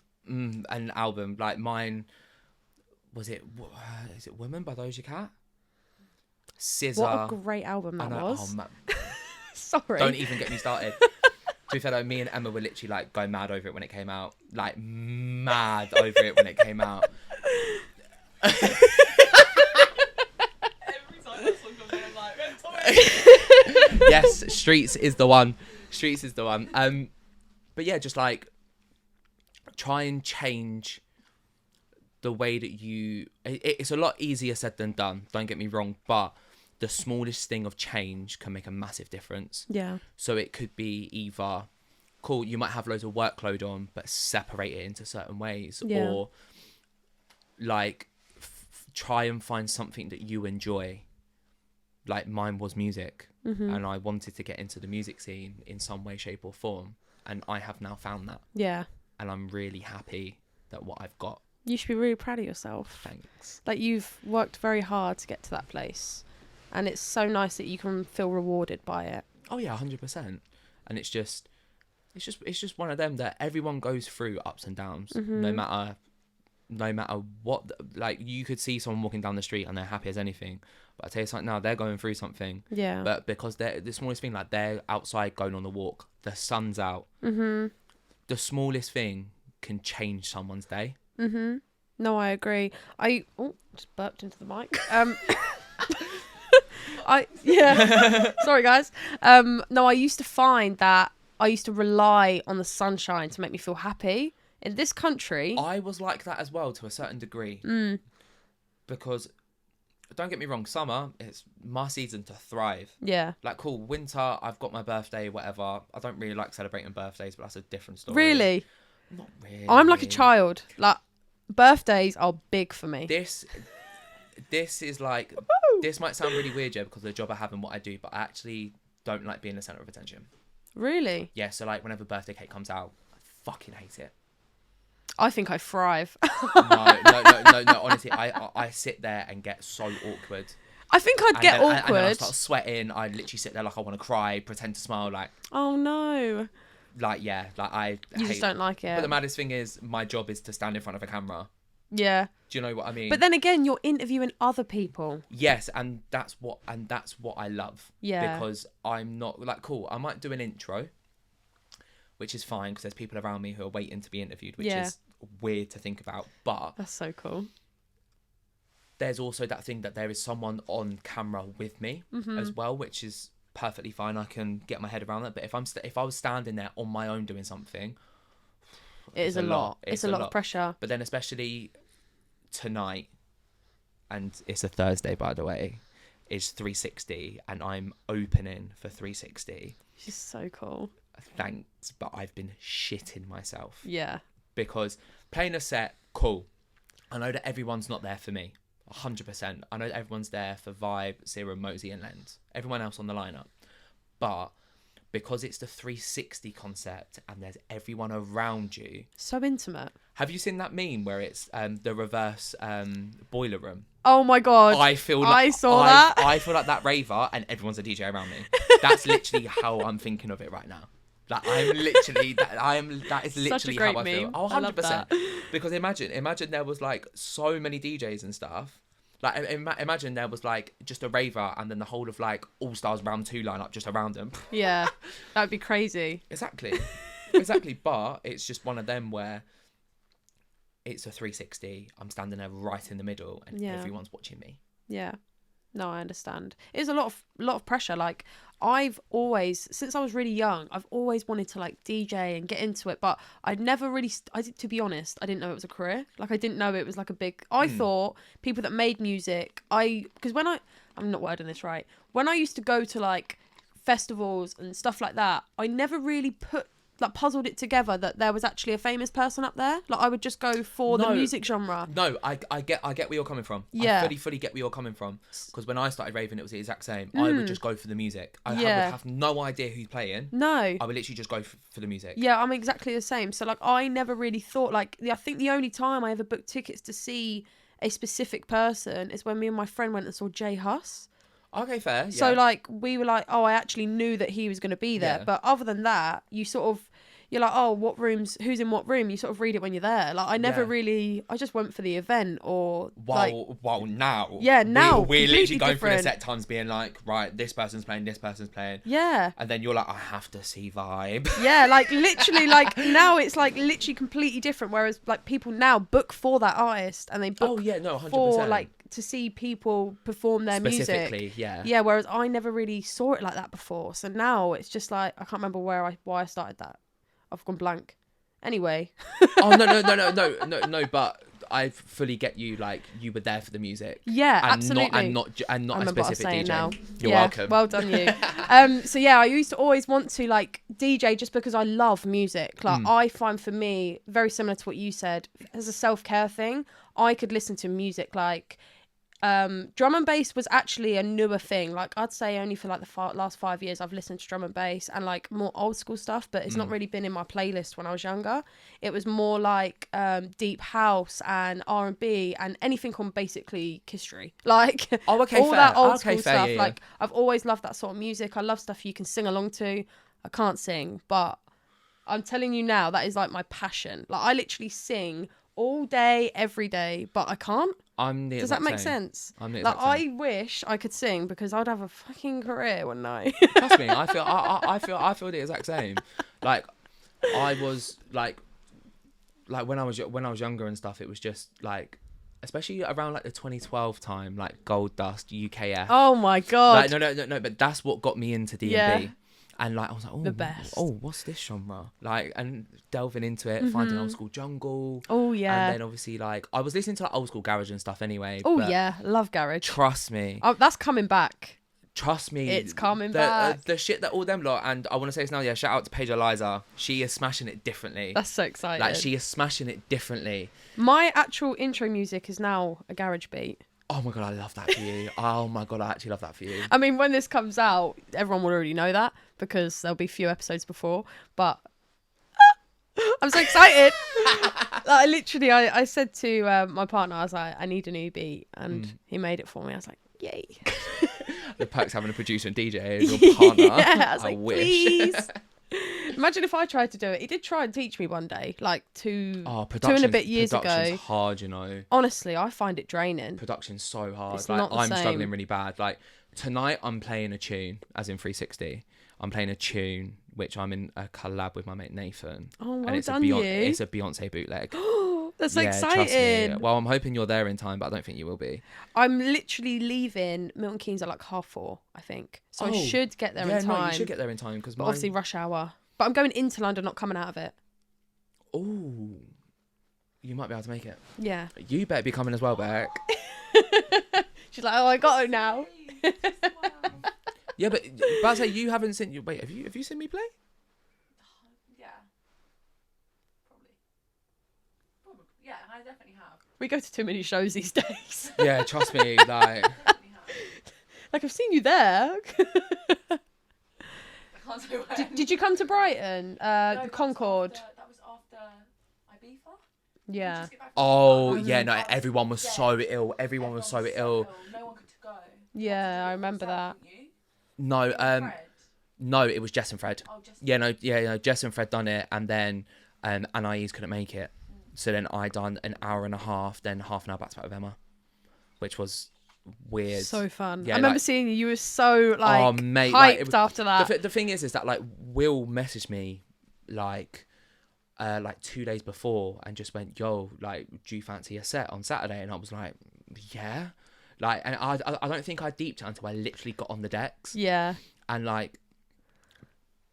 album. Like mine, is it Women by Doja Cat? Scissor. What a great album that was. Oh, man. Sorry. Don't even get me started. To be fair though, me and Emma were literally like going mad over it when it came out. Like mad over it when it came out. Every time that song comes on, I'm like, Yes, Streets is the one. Streets is the one. But yeah, just like try and change the way that it's a lot easier said than done, don't get me wrong, but the smallest thing of change can make a massive difference. Yeah. So it could be either, cool, you might have loads of workload on, but separate it into certain ways. Yeah. Or like try and find something that you enjoy. Like mine was music, and I wanted to get into the music scene in some way, shape or form. And I have now found that. Yeah. And I'm really happy that what I've got. You should be really proud of yourself. Thanks. Like, you've worked very hard to get to that place. And it's so nice that you can feel rewarded by it. Oh yeah, 100%. And it's just one of them that everyone goes through ups and downs, no matter what. Like, you could see someone walking down the street and they're happy as anything, but I tell you something, now they're going through something. Yeah. But because they're the smallest thing, like they're outside going on the walk, the sun's out. The smallest thing can change someone's day. No, I agree. Just burped into the mic. Sorry guys. No, I used to find that I used to rely on the sunshine to make me feel happy. In this country, I was like that as well to a certain degree. Because don't get me wrong, summer, it's my season to thrive. Yeah. Like, cool, winter, I've got my birthday, whatever. I don't really like celebrating birthdays, but that's a different story. Really? Not really. I'm like a child. Like, birthdays are big for me. This is like, this might sound really weird, yeah, because of the job I have and what I do, but I actually don't like being the centre of attention. Really? Yeah, so like whenever birthday cake comes out, I fucking hate it. I think I thrive. No, honestly, I sit there and get so awkward. I think I'd get awkward. And then I start sweating. I literally sit there like I want to cry, pretend to smile, like... Oh, no. Like, yeah, like I You just don't like it. But the maddest thing is, my job is to stand in front of a camera. Yeah. Do you know what I mean? But then again, you're interviewing other people. Yes, and that's what I love. Yeah. Because I'm not... Like, cool, I might do an intro, which is fine, because there's people around me who are waiting to be interviewed, which is weird to think about, but... That's so cool. There's also that thing that there is someone on camera with me as well, which is perfectly fine. I can get my head around that. But if I was standing there on my own doing something, it is a lot. It's a lot of pressure. But then especially tonight, and it's a Thursday, by the way, is 360, and I'm opening for 360. Which is so cool. Thanks, but I've been shitting myself. Yeah. Because playing a set, cool. I know that everyone's not there for me. 100%. I know that everyone's there for Vibe, Serum, Mosey and Lens. Everyone else on the lineup. But because it's the 360 concept and there's everyone around you. So intimate. Have you seen that meme where it's the reverse boiler room? Oh my God. I feel like I saw that. I feel like that raver and everyone's a DJ around me. That's literally how I'm thinking of it right now. Like, I'm literally, that is literally how I feel. Oh, 100%. Because imagine there was like so many DJs and stuff. Like, imagine there was like just a raver and then the whole of like All Stars Round 2 lineup just around them. Yeah, that'd be crazy. Exactly. But it's just one of them where it's a 360. I'm standing there right in the middle and everyone's watching me. Yeah. No, I understand. It's a lot of pressure. Like, I've always, since I was really young, I've always wanted to like DJ and get into it, but I'd never really, to be honest, I didn't know it was a career. Like, I didn't know it was like a big, I thought people that made music, because when I'm not wording this right, when I used to go to like festivals and stuff like that, I never really puzzled it together that there was actually a famous person up there. Like, I would just go for the music genre. No, I get where you're coming from. Yeah. I fully get where you're coming from. Because when I started raving, it was the exact same. I would just go for the music. I would have no idea who's playing. No. I would literally just go for the music. Yeah, I'm exactly the same. So, like, I never really thought, like, I think the only time I ever booked tickets to see a specific person is when me and my friend went and saw Jay Huss. Okay, fair. So, yeah. like, we were like, oh, I actually knew that he was going to be there. Yeah. But other than that, you're like, oh, who's in what room? You sort of read it when you're there. Like, I never really, I just went for the event or Well, now. Yeah, now. We're literally going through the different. set times being like, right, this person's playing. Yeah. And then you're like, I have to see Vibe. Yeah, like, literally, like, now it's, like, literally completely different. Whereas, like, people now book for that artist and they book 100%. for, like, to see people perform their music. Specifically, yeah. Yeah, whereas I never really saw it like that before. So now it's just like, I can't remember why I started that. I've gone blank. Anyway. Oh, no, but I fully get you. Like, you were there for the music. Yeah, and absolutely. Not a remember what I was specific saying DJ. now. You're Yeah, welcome. well done, you. So yeah, I used to always want to like DJ just because I love music. Like I find for me, very similar to what you said, as a self-care thing, I could listen to music like drum and bass was actually a newer thing. Like I'd say only for like the last 5 years I've listened to drum and bass and like more old school stuff, but it's not really been in my playlist when I was younger. It was more like deep house and R&B and anything on basically history. Like all that old school stuff. Yeah. Like I've always loved that sort of music. I love stuff you can sing along to. I can't sing, but I'm telling you now, that is like my passion. Like I literally sing all day, every day, but I can't. Does that make sense? Like I wish I could sing because I'd have a fucking career one night. Trust me, I feel the exact same. Like I was like when I was younger and stuff, it was just like, especially around like the 2012 time, like Gold Dust, UKF. Oh my god! Like, no, but that's what got me into DNB. Yeah. And like I was like, oh, the best. Oh, what's this genre? Like, and delving into it, finding old school jungle. Oh yeah. And then obviously like I was listening to like old school garage and stuff anyway. Oh but yeah, love garage. Trust me. Oh, that's coming back. Trust me, it's coming back. The shit that all them lot, and I want to say this now, yeah, shout out to Paige Eliza. She is smashing it differently. That's so exciting. Like, she is smashing it differently. My actual intro music is now a garage beat. Oh my god, I love that for you. Oh my god, I actually love that for you. I mean, when this comes out, everyone will already know that because there'll be a few episodes before, but I'm so excited. Like, I said to my partner, I was like, I need a new beat, and he made it for me. I was like, yay. The perks having a producer and DJ as your partner. Yeah, I was like, wish. please. Imagine if I tried to do it. He did try and teach me one day, like two and a bit years ago. Production's hard, you know. Honestly, I find it draining. Production's so hard. It's like, not the I'm same. struggling really bad. Like tonight, I'm playing a tune, as in 360. I'm playing a tune which I'm in a collab with my mate Nathan. Oh, well and it's done, It's a Beyonce bootleg. That's so exciting. Trust me. Well, I'm hoping you're there in time, but I don't think you will be. I'm literally leaving Milton Keynes at like 4:30, I think. So I should get there in time. No, you should get there in time because obviously rush hour. But I'm going into London, not coming out of it. Oh, you might be able to make it. Yeah. You better be coming as well, Beck. She's like, oh, I got her now. Yeah, but I say you haven't seen. Wait, have you seen me play? Yeah. Probably. Yeah, I definitely have. We go to too many shows these days. Yeah, trust me. Like I've seen you there. I can't say where. Did you come to Brighton? No, Concord. That was after Ibiza. Yeah. oh yeah, no, everyone was so ill. Everyone was so ill. No one could go. Yeah, I remember that. No, Fred. no, it was Jess and Fred. Oh, just Yeah, Jess and Fred done it, and then Anais couldn't make it, so then I done an hour and a half, then half an hour back to back with Emma, which was weird. So fun. Yeah, I remember like, seeing you. You were so like oh, mate, hyped after that. The thing is that like Will messaged me like 2 days before and just went, yo, like, do you fancy a set on Saturday? And I was like, yeah. Like, and I don't think I deeped it until I literally got on the decks. Yeah. And like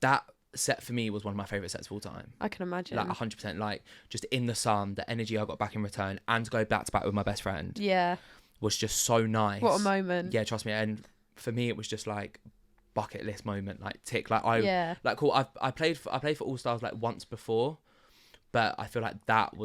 that set for me was one of my favourite sets of all time. I can imagine. Like 100%. Like just in the sun, the energy I got back in return, and to go back to back with my best friend. Yeah. Was just so nice. What a moment. Yeah, trust me. And for me, it was just like bucket list moment. Like tick. Like Like cool. I played for All Stars like once before, but I feel like that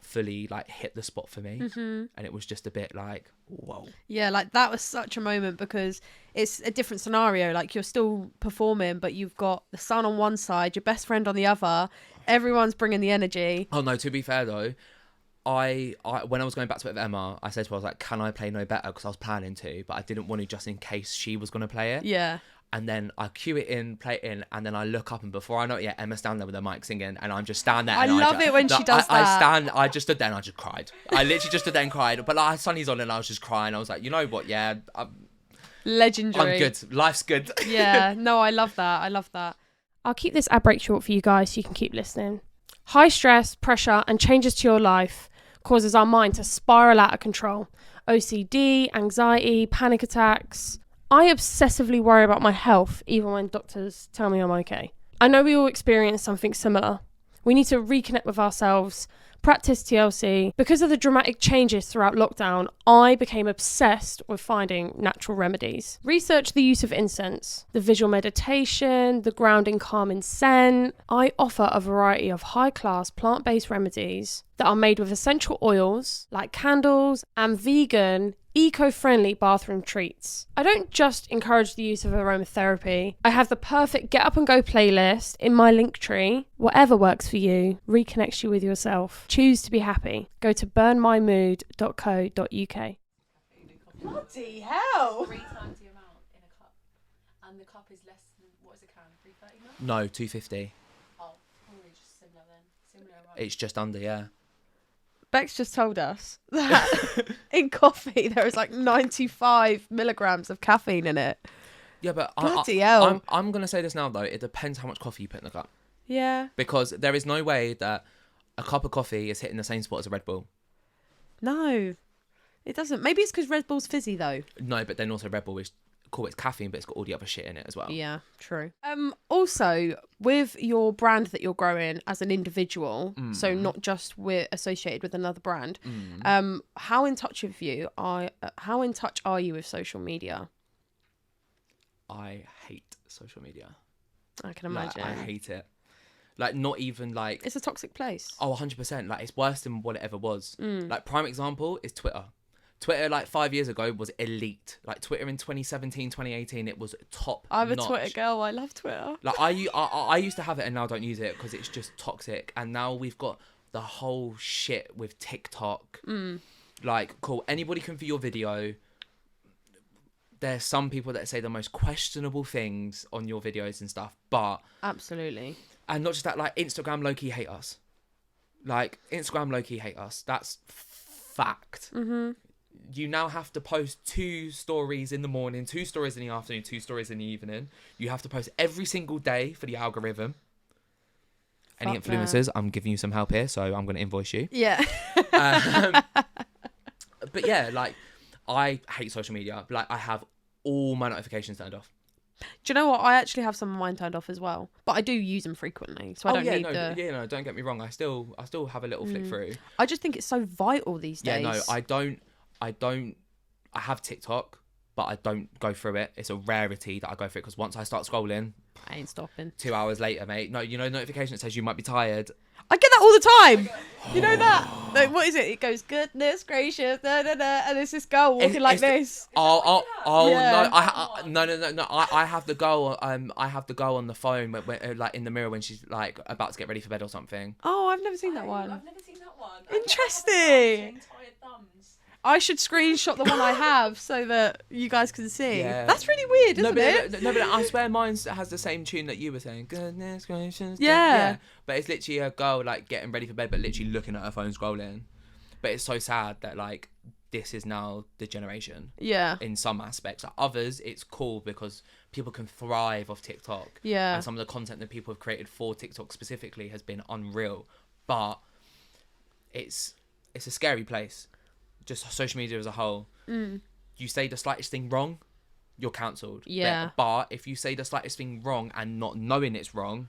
fully like hit the spot for me, and it was just a bit like whoa. Yeah, like that was such a moment because it's a different scenario. Like you're still performing, but you've got the sun on one side, your best friend on the other. Everyone's bringing the energy. Oh no, to be fair though, I when I was going back to it with Emma, I said to her, I was like, can I play No Better? Because I was planning to, but I didn't want to just in case she was going to play it. Yeah. And then I cue it in, play it in, and then I look up, and before I know it, yeah, Emma's standing there with her mic singing, and I'm just standing there. I love it when she does that. I just stood there and I just cried. I literally just stood there and cried. But like, Sunny's on and I was just crying. I was like, you know what? Yeah, Legendary. I'm good. Life's good. Yeah, no, I love that. I'll keep this ad break short for you guys so you can keep listening. High stress, pressure, and changes to your life causes our mind to spiral out of control. OCD, anxiety, panic attacks. I obsessively worry about my health, even when doctors tell me I'm okay. I know we all experience something similar. We need to reconnect with ourselves, Practice TLC. Because of the dramatic changes throughout lockdown, I became obsessed with finding natural remedies. Research the use of incense, the visual meditation, the grounding calming scent. I offer a variety of high-class plant-based remedies that are made with essential oils like candles and vegan, eco-friendly bathroom treats. I don't just encourage the use of aromatherapy. I have the perfect get up and go playlist in my link tree. Whatever works for you, reconnects you with yourself. Choose to be happy. Go to burnmymood.co.uk. Bloody hell! 3 times the amount in a cup, and the cup is less than, what is a can? 330 ml? No, 250. Oh, probably just similar then. Similar amount. It's just under, yeah. Bex just told us that in coffee there is like 95 milligrams of caffeine in it. Yeah, but Bloody hell. I'm going to say this now, though. It depends how much coffee you put in the cup. Yeah. Because there is no way that a cup of coffee is hitting the same spot as a Red Bull. No, it doesn't. Maybe it's because Red Bull's fizzy though. No, but then also Red Bull is cool. It's caffeine, but it's got all the other shit in it as well. Yeah, true. Also, with your brand that you're growing as an individual, so not just associated with another brand, how in touch with you are? How in touch are you with social media? I hate social media. I can imagine. Like, I hate it. Like, not even like... It's a toxic place. Oh, 100%. Like, it's worse than what it ever was. Like, prime example is Twitter. Twitter, like, 5 years ago was elite. Like, Twitter in 2017, 2018, it was top I'm a notch. Twitter girl. I love Twitter. Like, I used to have it and now don't use it because it's just toxic. And now we've got the whole shit with TikTok. Like, cool, anybody can view your video. There's some people that say the most questionable things on your videos and stuff, but... Absolutely. And not just that, like, Instagram low-key hate us. Like, Instagram low-key hate us. That's fact. You now have to post 2 stories in the morning, 2 stories in the afternoon, 2 stories in the evening. You have to post every single day for the algorithm. Any Fuck influencers, I'm giving you some help here, so I'm going to invoice you. Yeah. But yeah, like, I hate social media. Like, I have all my notifications turned off. Do you know what? I actually have some of mine turned off as well, but I do use them frequently, so I don't need the... Yeah, no, don't get me wrong. I still have a little flick through. I just think it's so vital these days. Yeah, no, I don't. I have TikTok, but I don't go through it. It's a rarity that I go through it because once I start scrolling, I ain't stopping. 2 hours later, mate. No, you know, notification that says you might be tired. I get that all the time. You know that? Like, what is it? It goes, goodness gracious, da, da, da, and there's this girl walking like this. Oh Yeah. no, no. I have the girl. I have the girl on the phone, when, like in the mirror when she's like about to get ready for bed or something. Oh, I've never seen that one. I've never seen that one. Interesting. Tired thumbs. I should screenshot the one I have so that you guys can see. Yeah. That's really weird, isn't it? No, but I swear mine has the same tune that you were saying. Goodness gracious. Yeah. But it's literally a girl like getting ready for bed, but literally looking at her phone scrolling. But it's so sad that like this is now the generation. Yeah. In some aspects, like, others it's cool because people can thrive off TikTok. Yeah. And some of the content that people have created for TikTok specifically has been unreal. But it's a scary place. Just social media as a whole. You say the slightest thing wrong, you're cancelled. Yeah. But if you say the slightest thing wrong and not knowing it's wrong,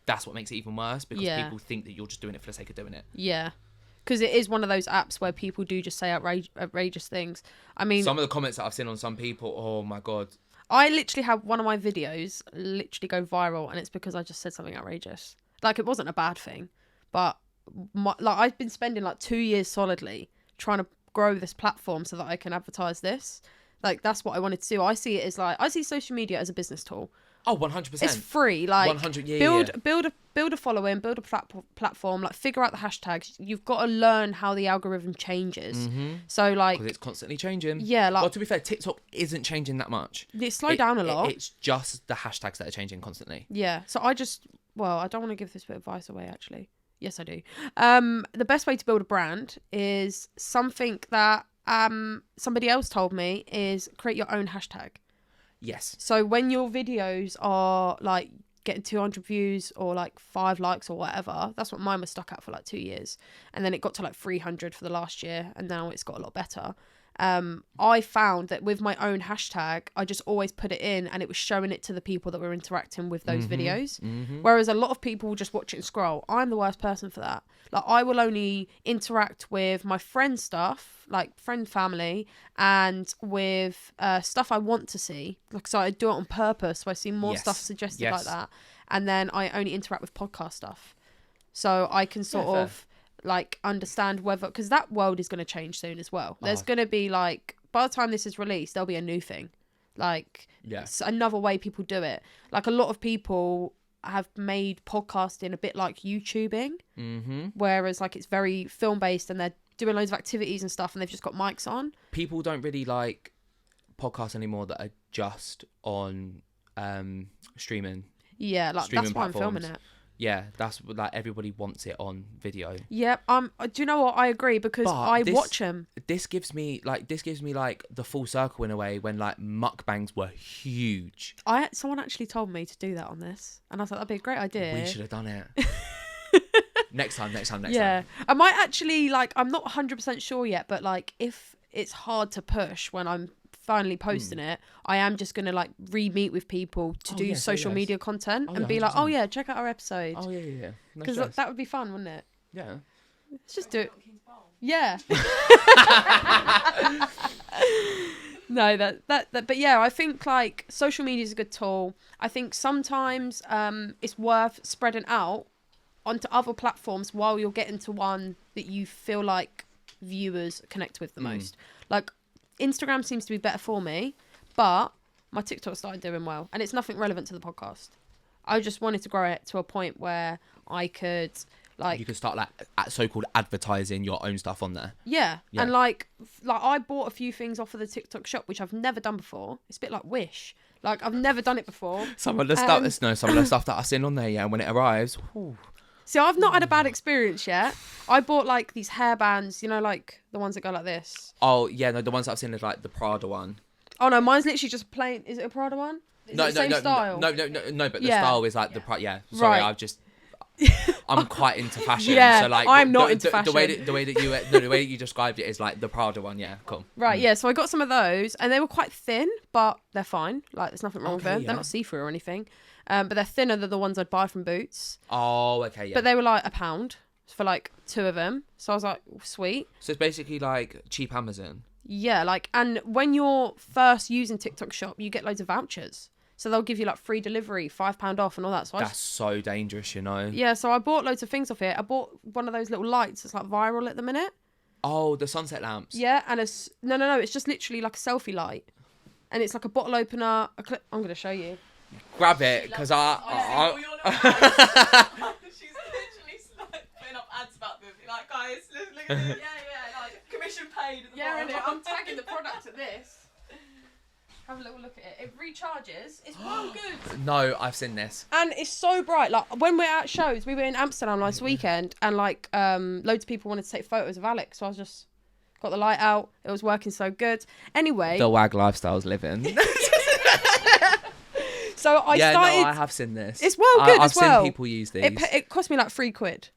that's what makes it even worse because people think that you're just doing it for the sake of doing it. Yeah. Because it is one of those apps where people do just say outrageous things. I mean... Some of the comments that I've seen on some people, oh my God. I literally have one of my videos literally go viral and it's because I just said something outrageous. Like, it wasn't a bad thing. But, I've been spending, 2 years solidly trying to grow this platform so that I can advertise this. Like, that's what I wanted to do. I see it as I see social media as a business tool. Oh, 100%. It's free. Like, 100, yeah, build a following, build a platform, figure out the hashtags. You've got to learn how the algorithm changes. So, because it's constantly changing. Yeah, well, to be fair, TikTok isn't changing that much. It slowed down a lot. It's just the hashtags that are changing constantly. Yeah. So I don't want to give this bit of advice away, actually. Yes, I do. The best way to build a brand is something that somebody else told me is create your own hashtag. Yes. So when your videos are getting 200 views or 5 likes or whatever, that's what mine was stuck at for 2 years. And then it got to 300 for the last year and now it's got a lot better. I found that with my own hashtag, I just always put it in and it was showing it to the people that were interacting with those videos. Whereas a lot of people will just watch it and scroll. I'm the worst person for that. Like, I will only interact with my friend stuff, like friend family, and with stuff I want to see. Like, so I do it on purpose. So I see more stuff suggested like that. And then I only interact with podcast stuff. So I can sort of like understand whether, because that world is going to change soon as well. There's going to be like, by the time this is released, there'll be a new thing, like another way people do it. Like, a lot of people have made podcasting a bit like YouTubing, whereas like it's very film based and they're doing loads of activities and stuff and they've just got mics on. People don't really like podcasts anymore that are just on streaming. Yeah, like that's why I'm filming it. Yeah, that's like, everybody wants it on video. Yeah, do you know what? I agree, because I watch them. This gives me like the full circle in a way, when like mukbangs were huge. Someone actually told me to do that on this, and I thought that'd be a great idea. We should have done it. Next time. Yeah, I might actually, like, I'm not 100% sure yet, but like, if it's hard to push when I'm finally posting it, I am just gonna like re-meet with people to do social media content and be 100%. Like, oh yeah, check out our episode. Oh yeah. Because that would be fun, wouldn't it? Yeah. Let's just do it. Yeah. No, but yeah, I think like social media is a good tool. I think sometimes it's worth spreading out onto other platforms while you're getting to one that you feel like viewers connect with the most. Like, Instagram seems to be better for me, but my TikTok started doing well, and it's nothing relevant to the podcast. I just wanted to grow it to a point where I could, like, you could start like so-called advertising your own stuff on there. Yeah. And like I bought a few things off of the TikTok shop, which I've never done before. It's a bit like Wish. Like, I've never done it before. Some of the stuff that I've seen on there, yeah, when it arrives. Whew. See, I've not had a bad experience yet. I bought like these hairbands, you know, like the ones that go like this. Oh yeah, no, the ones that I've seen is like the Prada one. Oh no, mine's literally just plain. Is it a Prada one? Is it the same style? No, but the style is like the Prada. Yeah, sorry, right. I'm quite into fashion. Yeah, so like I'm not into fashion. The way that you described it is like the Prada one. Yeah, cool. Right, yeah. So I got some of those, and they were quite thin, but they're fine. Like, there's nothing wrong with them. Yeah. They're not see-through or anything. But they're thinner than the ones I'd buy from Boots. Oh, okay, yeah. But they were like £1 for like 2 of them. So I was like, sweet. So it's basically like cheap Amazon. Yeah, like, and when you're first using TikTok Shop, you get loads of vouchers. So they'll give you like free delivery, £5 off and all that. So that's so dangerous, you know. Yeah, so I bought loads of things off it. I bought one of those little lights that's like viral at the minute. Oh, the sunset lamps. Yeah, and no, it's just literally like a selfie light. And it's like a bottle opener. I'm going to show you. Grab it, because I she's literally like putting up ads about them. Like, guys, look at this. Yeah, like commission paid. At the bottom. I'm tagging the product at this. Have a little look at it. It recharges. It's well good. No, I've seen this. And it's so bright. Like, when we're at shows, we were in Amsterdam last weekend, and like loads of people wanted to take photos of Alex, so I was just got the light out. It was working so good. Anyway, the wag lifestyle's living. So I started. No, I have seen this. It's well good I've as well. seen people use these. It cost me like £3.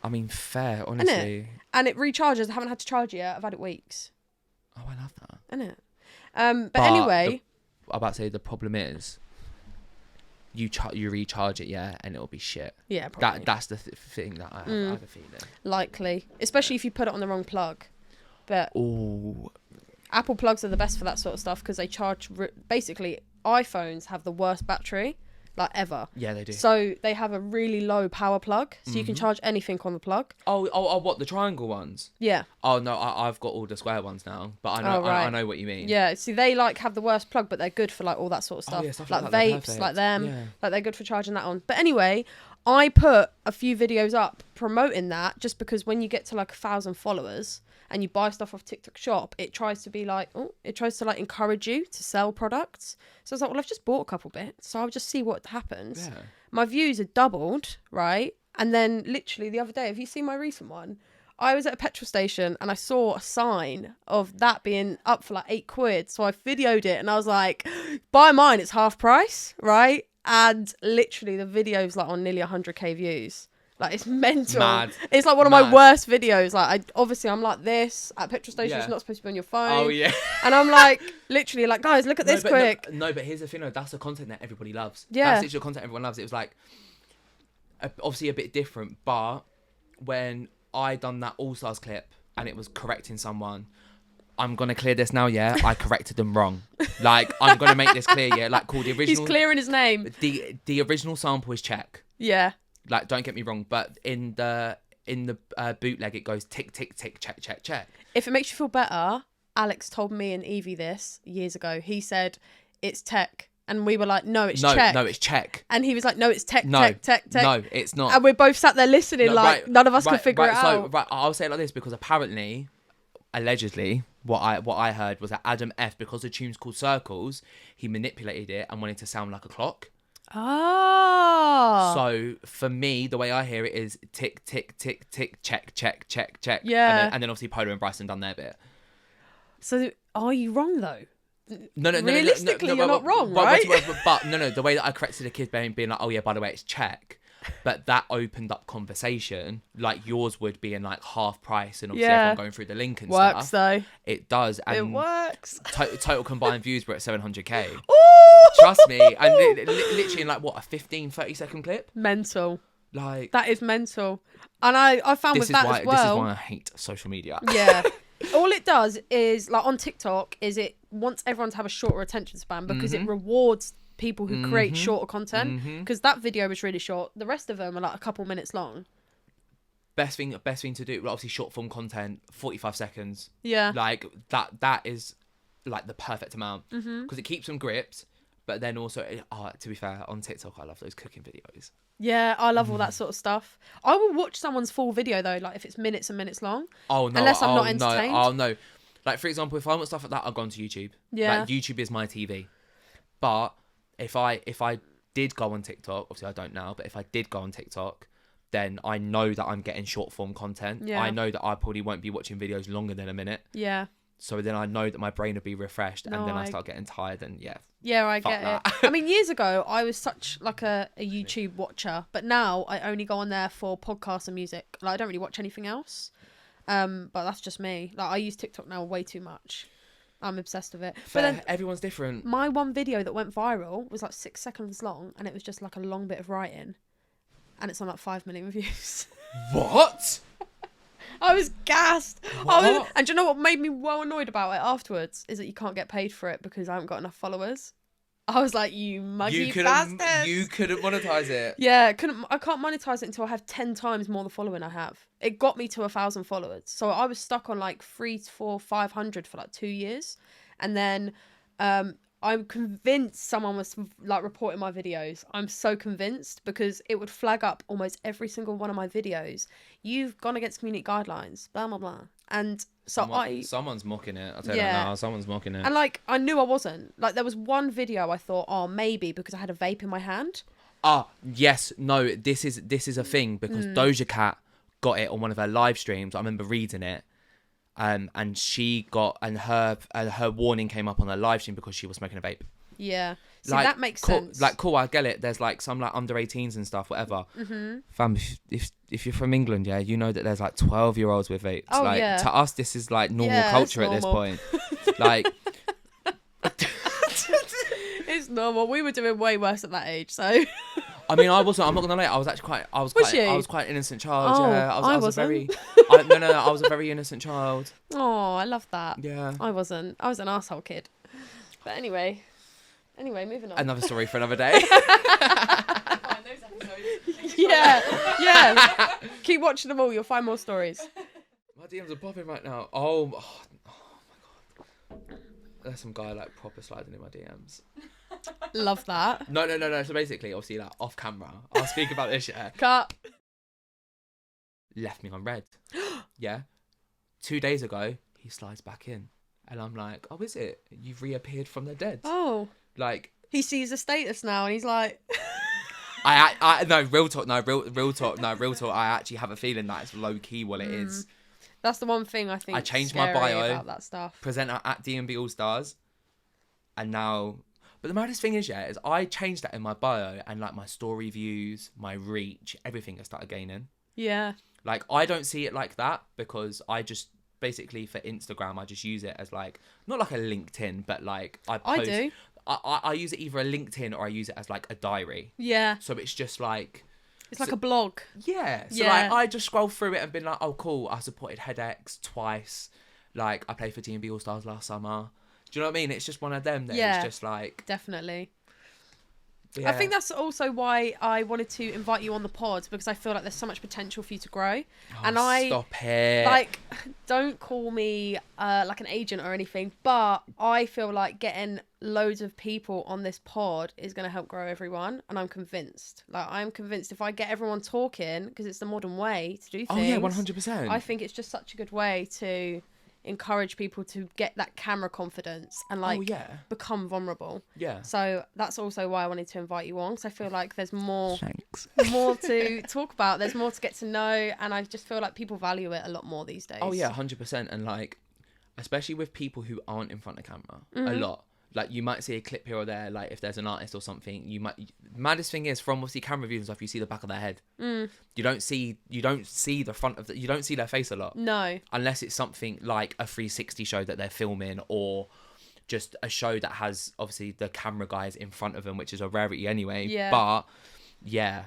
I mean, fair, honestly. And it recharges. I haven't had to charge it yet. I've had it weeks. Oh, I love that. Innit? But anyway, I'm about to say the problem is you recharge it, yeah, and it'll be shit. Yeah, probably. That's the thing that I have a feeling. Likely, especially if you put it on the wrong plug. But Apple plugs are the best for that sort of stuff because they charge. Basically, iPhones have the worst battery, like, ever. Yeah, they do. So they have a really low power plug, so you can charge anything on the plug. Oh, what, the triangle ones? Yeah. Oh no, I've got all the square ones now, but I know I know what you mean. Yeah, see, they like have the worst plug, but they're good for like all that sort of stuff. Yeah, stuff like that, vapes, like them, like they're good for charging that on. But anyway, I put a few videos up promoting that, just because when you get to like 1,000 followers and you buy stuff off TikTok Shop, it tries to be like, it tries to like encourage you to sell products. So I was like, well, I've just bought a couple bits, so I'll just see what happens. Yeah. My views had doubled, right? And then literally the other day, have you seen my recent one? I was at a petrol station and I saw a sign of that being up for like £8. So I videoed it and I was like, buy mine, it's half price, right? And literally the video's like on nearly 100k views. Like, it's mental. Mad. It's like one of my worst videos. Like, I'm like this at petrol station. It's not supposed to be on your phone. Oh yeah. And I'm like, literally, like, guys, look at this quick. No, but here's the thing though. That's the content that everybody loves. Yeah. That's literally the content everyone loves. It was like, obviously a bit different, but when I done that All Stars clip and it was correcting someone, I'm gonna clear this now. Yeah, I corrected them wrong. Like, I'm gonna make this clear. Yeah, like, cool. The original. He's clearing his name. The original sample is check. Yeah. Like, don't get me wrong, but in the bootleg it goes tick tick tick check check check. If it makes you feel better, Alex told me and Evie this years ago. He said it's tech, and we were like, no, it's check. No, it's check. And he was like, no, it's tech. No, tech. No, it's not. And we're both sat there listening, none of us can figure it out. So I'll say it like this, because apparently, allegedly, what I heard was that Adam F, because the tune's called Circles, he manipulated it and wanted to sound like a clock. Oh. So for me, the way I hear it is tick, tick, tick, tick, check, check, check, check. Yeah. And then obviously Polo and Bryson done their bit. So are you wrong though? No. Realistically, you're not wrong, right? But no, the way that I corrected the kid being like, oh yeah, by the way, it's check. But that opened up conversation, like yours would be in like half price, and obviously everyone going through the link and works, stuff. Works though. It does. And it works. Total combined views were at 700k. Ooh! Trust me. And literally in like what, a 15-30 second clip? Mental. Like, that is mental. And I found with that as well. This is why I hate social media. Yeah. All it does is, like on TikTok, is it wants everyone to have a shorter attention span because it rewards people who create shorter content, because that video was really short. The rest of them are like a couple minutes long. Best thing to do, obviously short form content, 45 seconds. Yeah. Like that is like the perfect amount, because it keeps them gripped, but then also, to be fair, on TikTok I love those cooking videos. Yeah, I love all that sort of stuff. I will watch someone's full video though, like if it's minutes and minutes long. Oh no. Unless I'm not entertained. No. Oh no. Like, for example, if I want stuff like that, I'll go onto YouTube. Yeah. Like, YouTube is my TV. But if I did go on TikTok, obviously I don't now, but if I did go on TikTok, then I know that I'm getting short form content. Yeah. I know that I probably won't be watching videos longer than a minute. Yeah. So then I know that my brain will be refreshed, No, and then I start getting tired, and yeah, I get that. it. I mean, years ago, I was such like a YouTube watcher, but now I only go on there for podcasts and music. Like, I don't really watch anything else. But that's just me. Like, I use TikTok now way too much. I'm obsessed with it. Fair, but then everyone's different. My one video that went viral was like 6 seconds long, and it was just like a long bit of writing, and it's on like 5 million views. What? I was gassed. What? And do you know what made me well annoyed about it afterwards? Is that you can't get paid for it because I haven't got enough followers. I was like, you muggy bastards. You couldn't monetize it. Yeah, I can't monetize it until I have 10 times more the following I have. It got me to 1,000 followers. So I was stuck on like 300, 400, 500 for like 2 years. And then I'm convinced someone was like reporting my videos. I'm so convinced, because it would flag up almost every single one of my videos. You've gone against community guidelines, blah, blah, blah. And so someone's mocking it. I'll tell you that now. Someone's mocking it. And like, I knew I wasn't. Like, there was one video I thought, oh, maybe because I had a vape in my hand. Yes. No, this is a thing, because Doja Cat got it on one of her live streams. I remember reading it. And she got, and her warning came up on her live stream because she was smoking a vape. Yeah. See, like, that makes cool, sense. Like, cool, I get it. There's like some like under 18s and stuff, whatever. Fam, if you're from England, yeah, you know that there's like 12-year-olds with vapes. Oh, like, yeah. to us, this is like normal culture at this point. Like, it's normal. We were doing way worse at that age, so. I mean, I'm not gonna lie. I was quite an innocent child. Oh, yeah, I wasn't. I was a very innocent child. Oh, I love that. Yeah. I wasn't. I was an arsehole kid. But anyway, moving on. Another story for another day. Find those episodes. Yeah. Keep watching them all. You'll find more stories. My DMs are popping right now. Oh my god. There's some guy like proper sliding in my DMs. Love that. No. So basically, obviously, like off camera, I'll speak about this. Yeah. Cut. Left me on red. Yeah. 2 days ago, he slides back in, and I'm like, "Oh, is it? You've reappeared from the dead." Oh. Like, he sees the status now, and he's like. I no, real talk. I actually have a feeling that it's low key what it is. That's the one thing I think. I changed my bio about that stuff. Presenter at DNB All Stars, and now, But the maddest thing is, is I changed that in my bio, and like my story views, my reach, everything has started gaining. Yeah. Like, I don't see it like that, because I just basically, for Instagram, I just use it as like, not like a LinkedIn, but like I do. I use it either a LinkedIn or I use it as like a diary. Yeah. So it's just like, It's like a blog. yeah. So Yeah. like, I just scroll through it and been like, oh cool, I supported HeadX twice. Like, I played for DNB All Stars last summer. Do you know what I mean? It's just one of them that it's just like, Definitely. yeah. I think that's also why I wanted to invite you on the pod, because I feel like there's so much potential for you to grow. And stop it. like, don't call me like an agent or anything, but I feel like getting loads of people on this pod is going to help grow everyone, and I'm convinced. Like, I'm convinced if I get everyone talking, because it's the modern way to do things. Oh yeah, 100%. I think it's just such a good way to encourage people to get that camera confidence and like become vulnerable. Yeah. So that's also why I wanted to invite you on, because I feel like there's more Thanks. more to talk about. There's more to get to know, and I just feel like people value it a lot more these days. Oh yeah, 100%. And like, especially with people who aren't in front of camera, a lot. Like, you might see a clip here or there, like if there's an artist or something, you might, maddest thing is, from obviously camera views and stuff, you see the back of their head. You don't see the front of you don't see their face a lot. No. Unless it's something like a 360 show that they're filming, or just a show that has obviously the camera guys in front of them, which is a rarity anyway. Yeah. But yeah.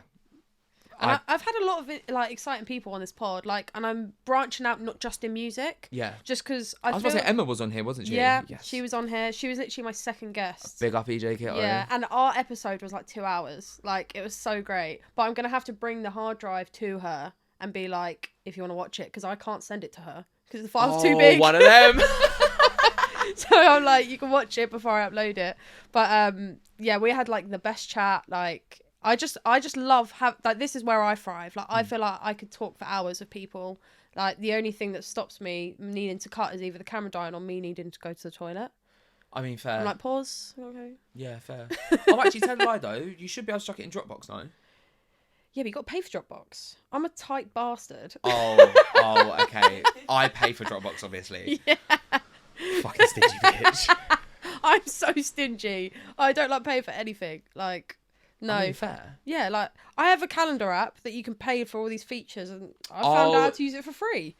And I've had a lot of like exciting people on this pod, like, and I'm branching out not just in music. Yeah. Just because I was about to say Emma was on here, wasn't she? Yeah, Yes. she was on here. She was literally my second guest. Big up EJ Kiddo. Yeah, and our episode was like 2 hours. Like, it was so great. But I'm gonna have to bring the hard drive to her and be like, if you want to watch it, because I can't send it to her because the file's too big. One of them. So I'm like, you can watch it before I upload it. But yeah, we had like the best chat. Like, I just love like, this is where I thrive. Like, I feel like I could talk for hours with people. Like, the only thing that stops me needing to cut is either the camera dying or me needing to go to the toilet. I mean, fair. I'm like, pause. Okay. Yeah, fair. Oh, actually, tell a lie though. You should be able to chuck it in Dropbox now. Yeah, but you got to pay for Dropbox. I'm a tight bastard. Oh, okay. I pay for Dropbox, obviously. Yeah. Fucking stingy bitch. I'm so stingy. I don't like paying for anything. Like, no. I mean, fair. Yeah, like, I have a calendar app that you can pay for all these features, and I found out how to use it for free.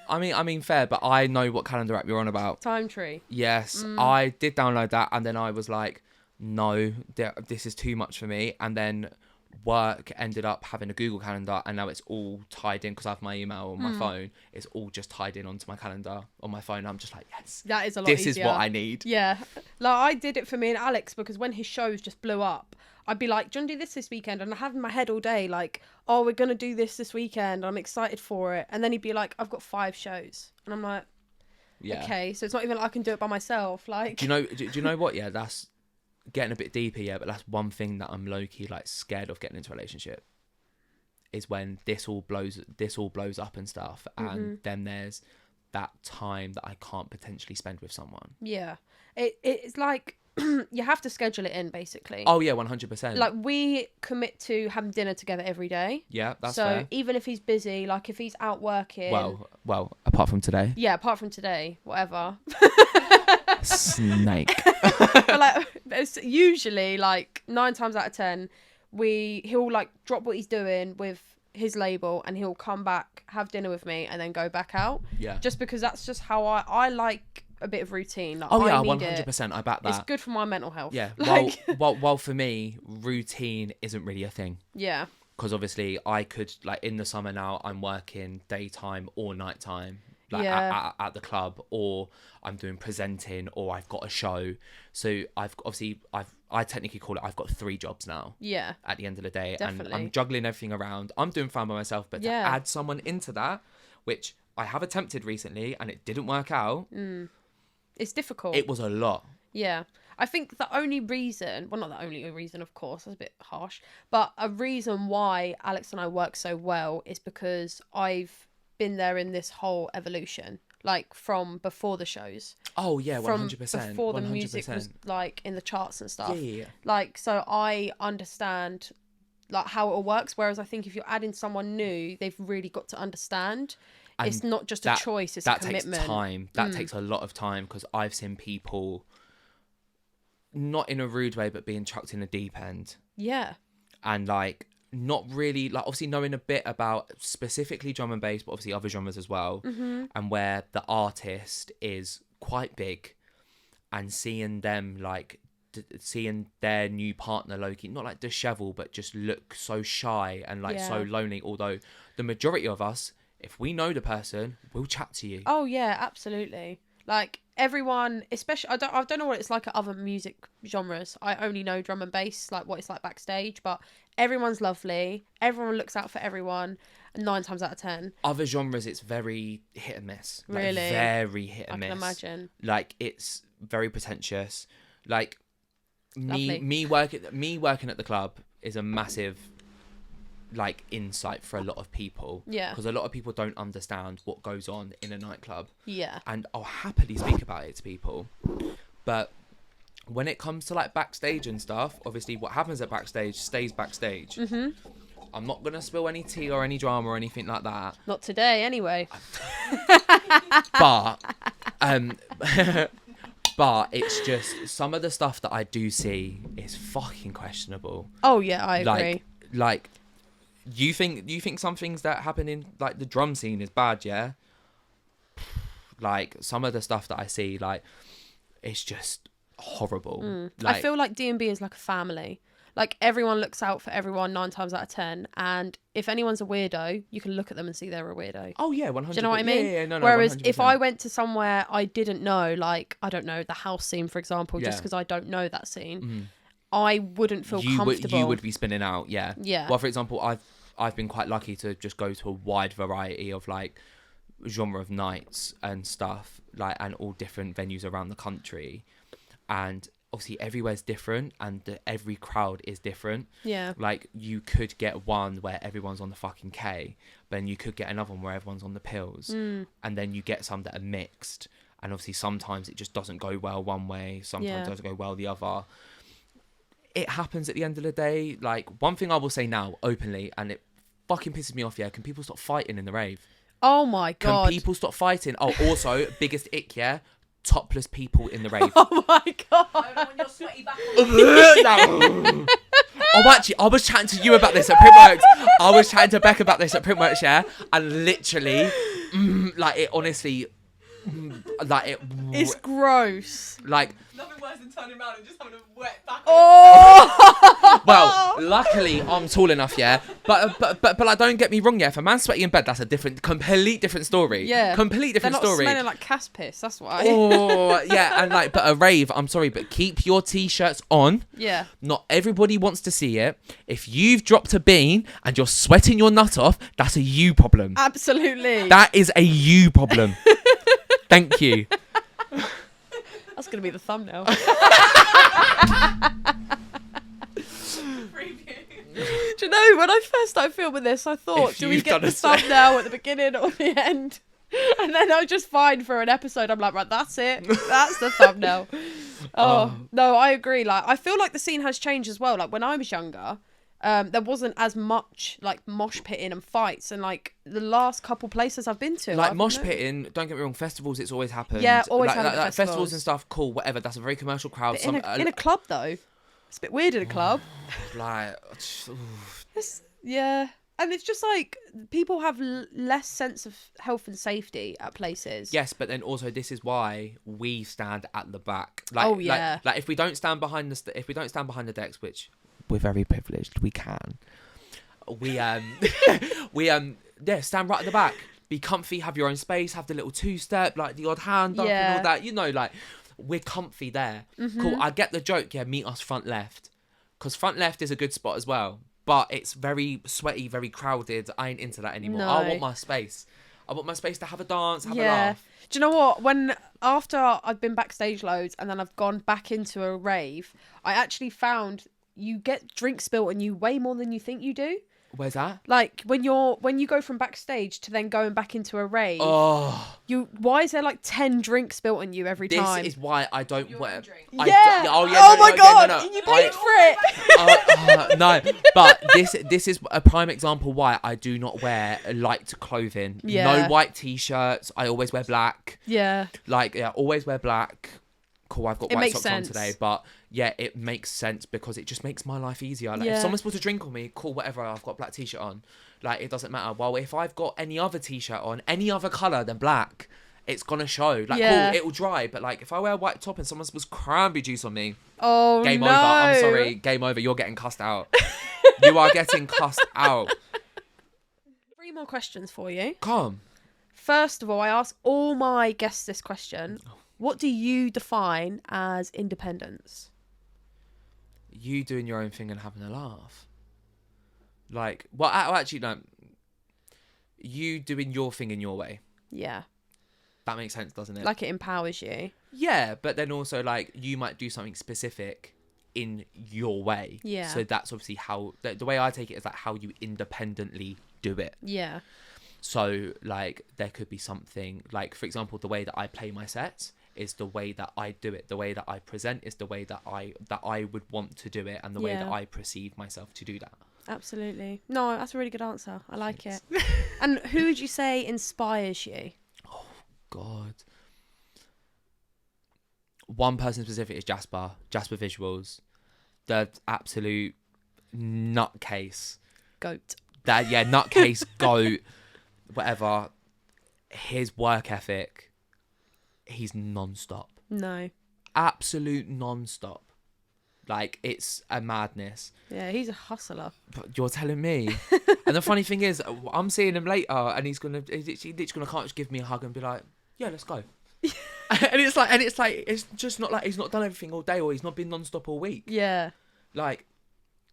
I mean, fair, but I know what calendar app you're on about. Time Tree. Yes, I did download that, and then I was like, no, this is too much for me. And then work ended up having a Google Calendar, and now it's all tied in, because I have my email on my phone. It's all just tied in onto my calendar on my phone. I'm just like, yes, That is a lot this easier. is what I need. Yeah. Like, I did it for me and Alex, because when his shows just blew up, I'd be like, do you want to do this weekend? And I have in my head all day, like, oh, we're going to do this weekend. I'm excited for it. And then he'd be like, I've got 5 shows. And I'm like, Yeah. okay, so it's not even like I can do it by myself. Like, Do you know what? Yeah, that's getting a bit deeper. Yeah, but that's one thing that I'm low key like scared of getting into a relationship. Is when this all blows up and stuff, and then there's that time that I can't potentially spend with someone. yeah, it's like you have to schedule it in, basically. Oh yeah, 100%. Like, we commit to having dinner together every day. Yeah, that's so fair. even if he's busy, like if he's out working. Well, apart from today. Yeah, apart from today, whatever. Snake. But like, it's usually like 9 times out of 10, he'll like drop what he's doing with his label, and he'll come back, have dinner with me, and then go back out. Yeah. Just because that's just how I like a bit of routine. Like, Oh yeah, I need 100%. I back that. It's good for my mental health. Yeah. Like, Well, for me, routine isn't really a thing. yeah. Because obviously, I could, like, in the summer now, I'm working daytime or nighttime, like at the club, or I'm doing presenting, or I've got a show. So I technically call it, I've got 3 jobs now. Yeah. At the end of the day, Definitely. and I'm juggling everything around. I'm doing fine by myself, but to add someone into that, which I have attempted recently, and it didn't work out. It's difficult. It was a lot. Yeah. I think the only reason, well, not the only reason, of course, that's a bit harsh, but a reason why Alex and I work so well is because I've been there in this whole evolution, like from before the shows. Oh yeah, 100%. From before the 100%. music was like in the charts and stuff. Yeah. Like, so I understand like how it all works, whereas I think if you're adding someone new, they've really got to understand. And it's not just a choice, it's a commitment. That takes time. That takes a lot of time, because I've seen people not in a rude way, but being chucked in the deep end. Yeah. And like not really like obviously knowing a bit about specifically drum and bass, but obviously other genres as well, and where the artist is quite big, and seeing them like seeing their new partner Loki not like dishevel, but just look so shy and like so lonely. Although the majority of us, if we know the person, we'll chat to you. Oh yeah, absolutely. Like everyone, especially I don't know what it's like at other music genres. I only know drum and bass, like what it's like backstage, but everyone's lovely. Everyone looks out for everyone. 9 times out of 10. Other genres, it's very hit and miss. Like, Really? very hit and miss. I can imagine. Like it's very pretentious. Like Lovely. me working at the club is a massive like insight for a lot of people. Yeah. Because a lot of people don't understand what goes on in a nightclub. Yeah. And I'll happily speak about it to people. But when it comes to like backstage and stuff, obviously what happens at backstage stays backstage. Mm-hmm. I'm not going to spill any tea or any drama or anything like that. Not today, anyway. But, but it's just some of the stuff that I do see is fucking questionable. Oh yeah, I agree. Like, you think some things that happen in like the drum scene is bad, yeah? Like some of the stuff that I see, like, it's just horrible. Like, I feel like DNB is like a family. Like everyone looks out for everyone 9 times out of 10, and if anyone's a weirdo, you can look at them and see they're a weirdo. oh yeah, 100%. Do you know what I mean? Yeah, no, Whereas 100%. if I went to somewhere I didn't know, like I don't know the house scene, for example, just Yeah. because I don't know that scene, I wouldn't feel comfortable. You would be spinning out, yeah. Yeah. Well, for example, I've been quite lucky to just go to a wide variety of like genre of nights and stuff, like, and all different venues around the country, and obviously everywhere's different and every crowd is different. Yeah. Like you could get one where everyone's on the fucking K, but then you could get another one where everyone's on the pills, and then you get some that are mixed, and obviously sometimes it just doesn't go well one way, sometimes it doesn't go well the other. It happens at the end of the day. Like, one thing I will say now openly, and it fucking pisses me off, yeah, can people stop fighting in the rave? Oh my god. Can people stop fighting? Oh, also, biggest ick, yeah? Topless people in the rave. Oh my god. I don't want your sweaty back on. No. Oh, actually, I was chatting to you about this at Printworks. I was chatting to Beck about this at Printworks, yeah? And literally, like, it honestly, like, it... It's gross. Like... Nothing worse than turning around and just having a wet back on. Oh! Well, luckily, I'm tall enough, yeah? But like, don't get me wrong, yeah? If a man's sweaty in bed, that's a complete different story. Yeah. Complete different They're not story. smelling like Cas piss, that's why. Oh, yeah, and like, but a rave, I'm sorry, but keep your t-shirts on. Yeah. Not everybody wants to see it. If you've dropped a bean and you're sweating your nut off, that's a you problem. Absolutely. That is a you problem. Thank you. That's going to be the thumbnail. Do you know, when I first started filming this, I thought, If do we you've get done the a se- thumbnail at the beginning or the end? And then I was just fine for an episode. I'm like, right, that's it. That's the thumbnail. Oh, no, I agree. Like, I feel like the scene has changed as well. Like, when I was younger, there wasn't as much, like, mosh pitting and fights. And, like, the last couple places I've been to. Like, I've mosh no- pitting, don't get me wrong, festivals, it's always happened. Yeah, always like, happened at like festivals festivals and stuff, cool, whatever. That's a very commercial crowd. But in a club, though. It's a bit weird in a club. Like, Yeah. And it's just like people have less sense of health and safety at places. yes, but then also this is why we stand at the back. Like, Oh, yeah. Like if we don't stand behind the decks, which we're very privileged, we can. We stand right at the back. Be comfy, have your own space, have the little two-step, like the odd hand up and all that. You know, like we're comfy there. Mm-hmm. Cool. I get the joke. Yeah, meet us front left, because front left is a good spot as well. But it's very sweaty, very crowded. I ain't into that anymore. No. I want my space. I want my space to have a dance, have a laugh. Do you know what? After I've been backstage loads and then I've gone back into a rave, I actually found you get drinks spilt on you way more than you think you do. Where's that? Like when you go from backstage to then going back into a rave, Oh, why is there like 10 drinks spilt on you every this time? is why I don't Your wear. own drink. I Yeah. don't- Oh my god! no. And you paid for it. No, but this is a prime example why I do not wear light clothing. Yeah. No white t-shirts. I always wear black. Yeah. Like, yeah, always wear black. Cool, I've got It white makes socks sense. on today, but yeah, it makes sense because it just makes my life easier. Like, if someone's supposed to drink on me, cool, whatever, I've got a black t-shirt on. Like, it doesn't matter. Well, if I've got any other t-shirt on, any other colour than black, it's going to show. Like, cool, it'll dry. But, like, if I wear a white top and someone's supposed cranberry juice on me, game over. I'm sorry, game over. You're getting cussed out. You are getting cussed out. 3 more questions for you. Come. First of all, I ask all my guests this question. What do you define as independence? You doing your own thing and having a laugh. Like, well, actually, no. You doing your thing in your way. Yeah. That makes sense, doesn't it? Like, it empowers you. Yeah, but then also, like, you might do something specific in your way. Yeah. So that's obviously how... The way I take it is, like, how you independently do it. Yeah. So, like, there could be something... Like, for example, the way that I play my sets is the way that I do it. The way that I present is the way that I would want to do it, and the way that I perceive myself to do that. Absolutely. No, that's a really good answer. I like it. And who would you say inspires you? Oh, God. One person specific is Jasper Visuals. The absolute nutcase. Goat. Nutcase, goat, whatever. His work ethic, he's non-stop. No. Absolute non-stop. Like, it's a madness. Yeah, he's a hustler. But you're telling me. And the funny thing is, I'm seeing him later, and he's literally gonna can't just give me a hug and be like, yeah, let's go. and it's just not like he's not done everything all day, or he's not been non-stop all week. Yeah. Like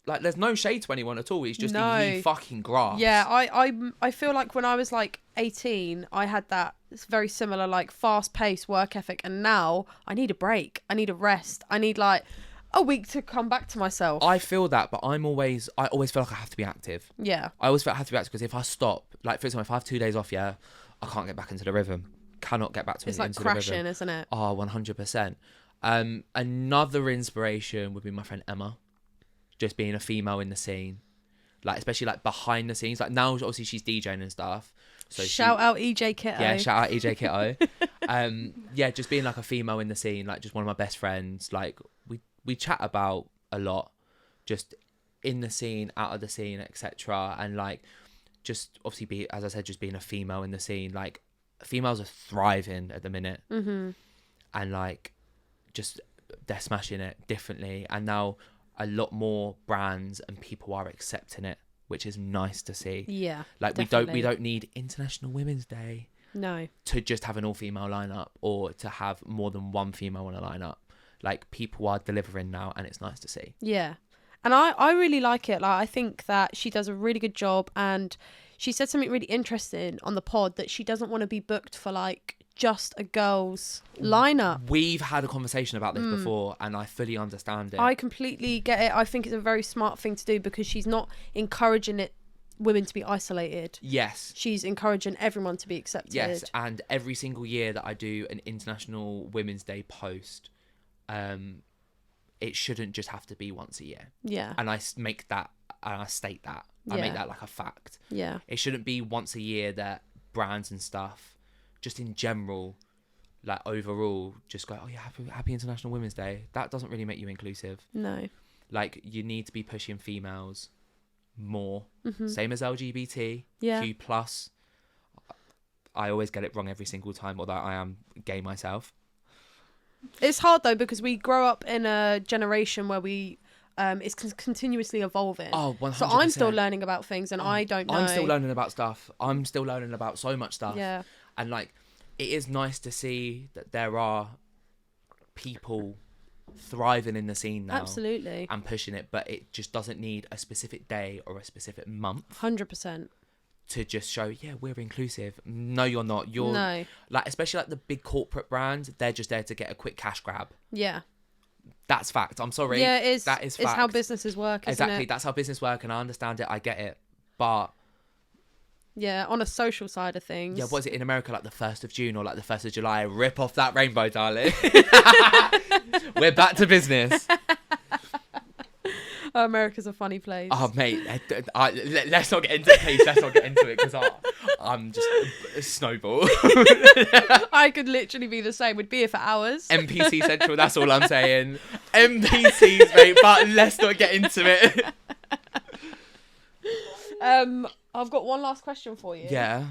there's no shade to anyone at all. He's just he fucking grasps. Yeah, I feel like when I was like 18, I had that very similar like fast-paced work ethic, and now I need a break. I need a rest. I need like a week to come back to myself. I feel that, but I always feel like I have to be active. Yeah. I always feel I have to be active, because if I stop, like, for example, if I have 2 days off, I can't get back into the rhythm. Cannot get back It's like into crashing, the rhythm. isn't it? Oh, 100%. Another inspiration would be my friend Emma. Just being a female in the scene. Like, especially like behind the scenes. Like, now obviously she's DJing and stuff. So shout out EJ Kitto. Yeah, shout out EJ Kitto. Just being like a female in the scene, like just one of my best friends. Like, we chat about a lot, just in the scene, out of the scene, etc. And like, just obviously as I said, just being a female in the scene. Like, females are thriving at the minute. Mm-hmm. And like, just they're smashing it differently. And now a lot more brands and people are accepting it, which is nice to see. Yeah, like definitely. we don't need International Women's Day to just have an all-female lineup, or to have more than one female on a lineup. Like, people are delivering now, and it's nice to see. Yeah, and I really like it. Like, I think that she does a really good job, and she said something really interesting on the pod, that she doesn't want to be booked for like just a girls lineup. We've had a conversation about this before, and I fully understand it. I completely get it. I think it's a very smart thing to do, because she's not encouraging women to be isolated. Yes. She's encouraging everyone to be accepted. Yes, and every single year that I do an International Women's Day post, it shouldn't just have to be once a year. Yeah. And I make that, and I state that. I make that like a fact. Yeah. It shouldn't be once a year that brands and stuff, just in general, like overall, just go, oh yeah, happy International Women's Day. That doesn't really make you inclusive. No. Like, you need to be pushing females more. Mm-hmm. Same as LGBT. Yeah. Q+. I always get it wrong every single time, although I am gay myself. It's hard though, because we grow up in a generation where we it's continuously evolving. Oh, 100%. So I'm still learning about things, and I don't know. I'm still learning about stuff. I'm still learning about so much stuff. Yeah. And like, it is nice to see that there are people thriving in the scene now. Absolutely. And pushing it, but it just doesn't need a specific day or a specific month. 100%. To just show, yeah, we're inclusive. No, you're not. You're no. Like, especially like the big corporate brands, they're just there to get a quick cash grab. Yeah. That's fact. I'm sorry. Yeah, it is. That is fact. It's how businesses work, isn't exactly. it? That's how business work, and I understand it. I get it. But yeah, on a social side of things. yeah, what is it in America, like the 1st of June or like the 1st of July? Rip off that rainbow, darling. We're back to business. America's a funny place. Oh, mate, let's not get into it, please. Let's not get into it, because I'm just a snowball. I could literally be the same. We'd be here for hours. NPC Central, that's all I'm saying. NPCs, mate, but let's not get into it. I've got one last question for you. Yeah.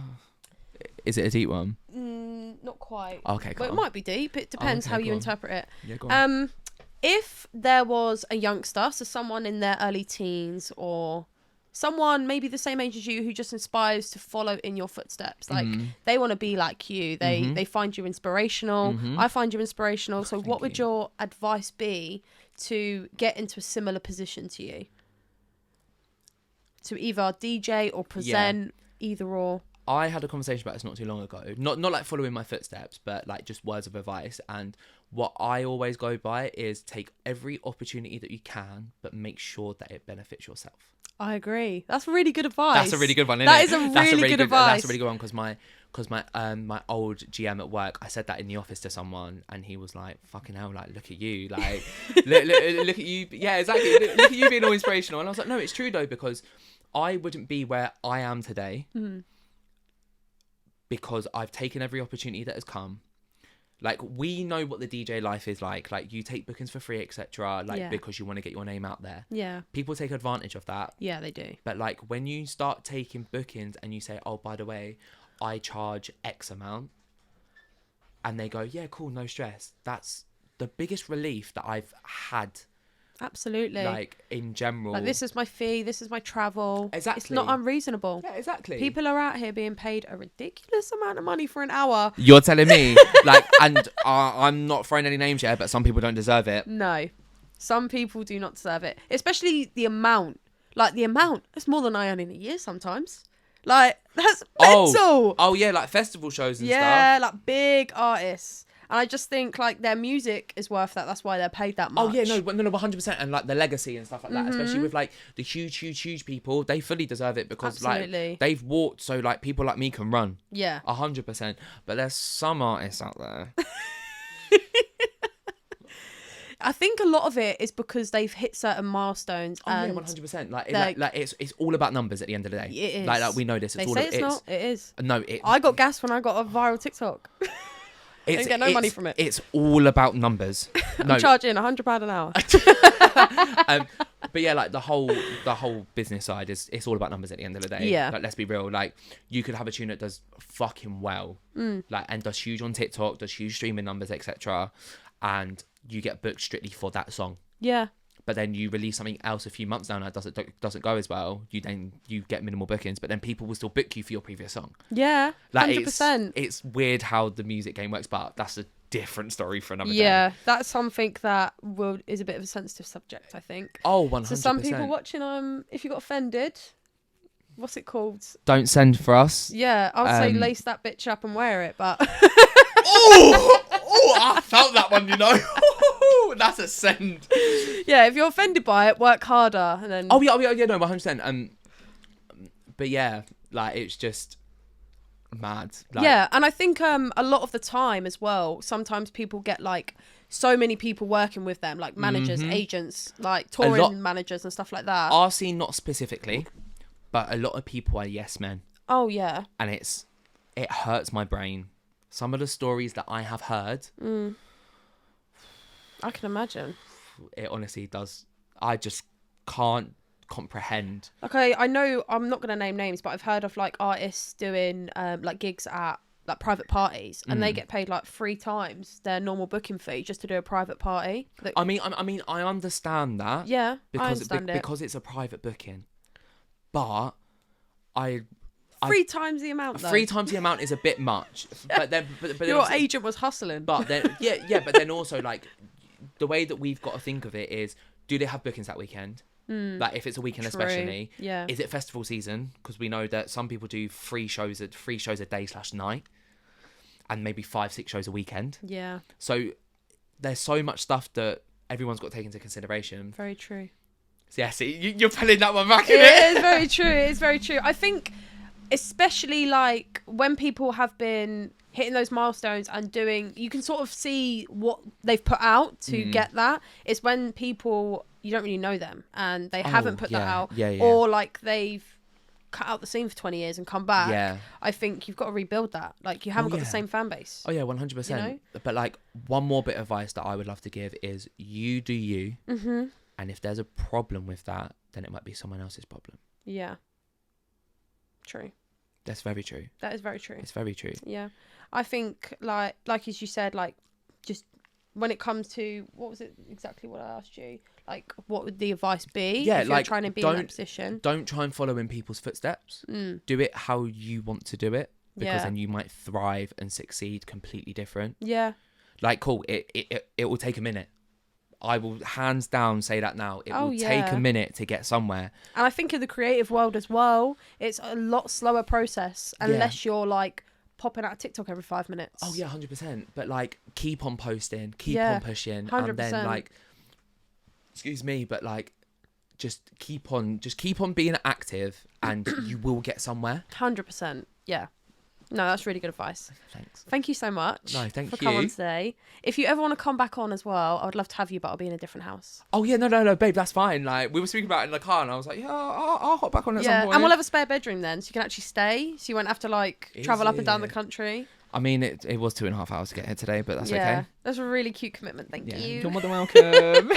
Is it a deep one? Not quite. Okay, cool. But it might be deep. It depends how you go on. interpret it. Yeah, go on. If there was a youngster, so someone in their early teens or someone maybe the same age as you who just inspires to follow in your footsteps, like they want to be like you, they find you inspirational, I find you inspirational, so what would your advice be to get into a similar position to you? To either DJ or present, either or. I had a conversation about this not too long ago. Not like following my footsteps, but like just words of advice. And what I always go by is take every opportunity that you can, but make sure that it benefits yourself. I agree. That's really good advice. That's a really good one, isn't That it? is a really good advice. That's a really good one, because my old GM at work, I said that in the office to someone, and he was like, "Fucking hell! Like, look at you! Like, look at you! Yeah, exactly. Look at you being all inspirational." And I was like, "No, it's true though, because I wouldn't be where I am today." Because I've taken every opportunity that has come. Like, we know what the DJ life is like. Like, you take bookings for free, etc. Like, because you want to get your name out there. Yeah. People take advantage of that. Yeah, they do. But like, when you start taking bookings and you say, "Oh, by the way, I charge X amount," and they go, "Yeah, cool, no stress." That's the biggest relief that I've had. Absolutely. Like, in general. Like, this is my fee, this is my travel. Exactly. It's not unreasonable. Yeah, exactly. People are out here being paid a ridiculous amount of money for an hour. You're telling me, like, and I'm not throwing any names yet, but some people don't deserve it. No. Some people do not deserve it. Especially the amount. Like, the amount. That's more than I earn in a year sometimes. Like, that's mental. Oh, yeah, like festival shows and stuff. Yeah, like big artists. And I just think, like, their music is worth that. That's why they're paid that much. Oh, yeah, no, 100%. And, like, the legacy and stuff like that, especially with, like, the huge people, they fully deserve it because, Absolutely. like, they've walked so, like, people like me can run. Yeah. 100%. But there's some artists out there. I think a lot of it is because they've hit certain milestones. Oh, and yeah, 100%. Like it's all about numbers at the end of the day. It is. Like we know this. They say it's not. It is. No, I got gas when I got a viral TikTok. I didn't get no money from it. It's all about numbers. I'm charging £100 an hour. But yeah, like the whole business side it's all about numbers at the end of the day. Yeah. Like, let's be real. Like, you could have a tune that does fucking well, like, and does huge on TikTok, does huge streaming numbers, etc. And you get booked strictly for that song. Yeah. But then you release something else a few months down that doesn't go as well. You get minimal bookings, but then people will still book you for your previous song. Yeah, like 100%. It's weird how the music game works, but that's a different story for another day. Yeah, that's something that is a bit of a sensitive subject, I think. Oh, 100%. So some people watching, if you got offended, what's it called? Don't send for us. Yeah, I would say lace that bitch up and wear it, but. Oh, I felt that one, you know. That's a send. Yeah, if you're offended by it, work harder, and then. Oh yeah, no, 100%. But yeah, like, it's just mad. Like, yeah, and I think a lot of the time as well, sometimes people get like so many people working with them, like managers, agents, like touring managers and stuff like that. Our scene, not specifically, but a lot of people are yes men. Oh yeah. And it hurts my brain. Some of the stories that I have heard. I can imagine. It honestly does. I just can't comprehend. Okay, I know I'm not going to name names, but I've heard of like artists doing like gigs at like private parties, and they get paid like 3 times their normal booking fee just to do a private party. I mean, I understand that. Yeah, because I understand it. because it's a private booking, but 3 times the amount, though. 3 times the amount is a bit much. But then Your agent was hustling. But then but then also, like, the way that we've got to think of it is, do they have bookings that weekend? Like, if it's a weekend, especially, yeah. Is it festival season? Because we know that some people do 3 shows a day/night, and maybe 5-6 shows a weekend. Yeah. So there's so much stuff that everyone's got to take into consideration. Very true. So, yeah, see, you're pulling that one back. It is very true. It is very true. I think especially like when people have been hitting those milestones and doing, you can sort of see what they've put out to get that. It's when people, you don't really know them and they haven't put that out, or like they've cut out the scene for 20 years and come back. Yeah. I think you've got to rebuild that. Like, you haven't got the same fan base. Oh yeah, 100%. You know? But like, one more bit of advice that I would love to give is you do you. Mm-hmm. And if there's a problem with that, then it might be someone else's problem. Yeah. True. That's very true. That is very true. It's very true. Yeah. I think like as you said, like, just when it comes to, what was it exactly what I asked you? Like, what would the advice be? Yeah, if you're like, trying to be in that position. Don't try and follow in people's footsteps. Do it how you want to do it, because then you might thrive and succeed completely different. Yeah. Like, cool, it will take a minute. I will hands down say that now. It will take a minute to get somewhere. And I think in the creative world as well, it's a lot slower process unless you're like popping out a TikTok every 5 minutes. Oh yeah, 100%. But like, keep on posting, keep on pushing, 100%. and then like, excuse me, but like, just keep on being active, and you will get somewhere. 100%. Yeah. No, that's really good advice. Thanks. Thank you so much. No, thank for you. coming on today. If you ever want to come back on as well, I would love to have you, but I'll be in a different house. Oh yeah, no, babe, that's fine. Like, we were speaking about it in the car, and I was like, yeah, I'll hop back on at some point. And we'll have a spare bedroom then, so you can actually stay, so you won't have to like travel up and down the country. I mean, it was 2.5 hours to get here today, but that's okay. That's a really cute commitment. Thank you. You're more than welcome.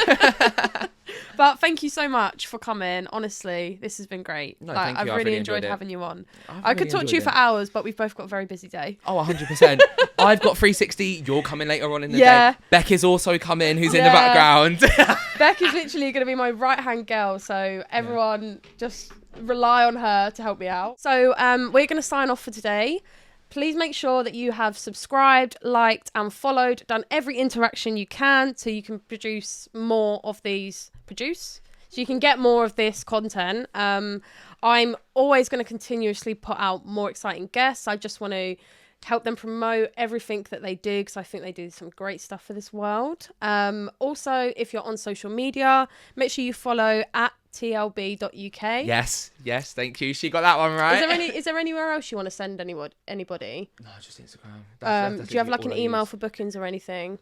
But thank you so much for coming. Honestly, this has been great. No, like, thank you. I've really enjoyed having you on. I really could talk to you for hours, but we've both got a very busy day. Oh, 100%. I've got 360. You're coming later on in the day. Beck is also coming, who's in the background. Beck is literally going to be my right-hand girl, so everyone just rely on her to help me out. So we're going to sign off for today. Please make sure that you have subscribed, liked and followed, done every interaction you can so you can produce more of these. So you can get more of this content. I'm always going to continuously put out more exciting guests. I just want to help them promote everything that they do, because I think they do some great stuff for this world. Also, if you're on social media, make sure you follow at TLB.uk. Yes, thank you. She got that one right. Is there anywhere else you want to send anybody? No, just Instagram. That's do you have like an email use for bookings or anything?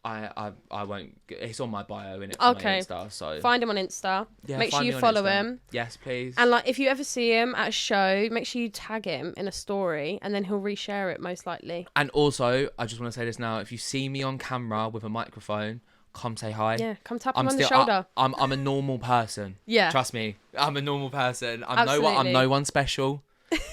I won't. It's on my bio in it. Okay. My Insta, so find him on Insta. Yeah, make sure you follow him. Yes, please. And like, if you ever see him at a show, make sure you tag him in a story, and then he'll reshare it most likely. And also, I just want to say this now: if you see me on camera with a microphone, come say hi. Yeah, come tap him on the shoulder. I'm a normal person. Yeah, trust me, I'm a normal person. I'm no one special.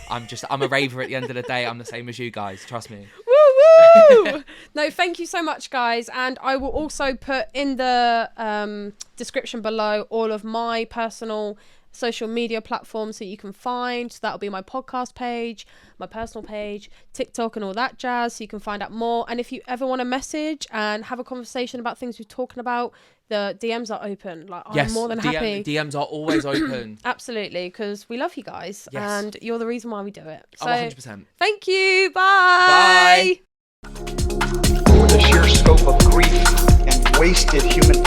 I'm a raver at the end of the day. I'm the same as you guys. Trust me. Woo! No, thank you so much, guys. And I will also put in the description below all of my personal social media platforms that you can find. So that'll be my podcast page, my personal page, TikTok and all that jazz, so you can find out more. And if you ever want to message and have a conversation about things we're talking about, the DMs are open. Like, I'm more than happy. DMs are always open. Absolutely, because we love you guys, and you're the reason why we do it. So, 100%. Thank you. Bye. For the sheer scope of grief and wasted human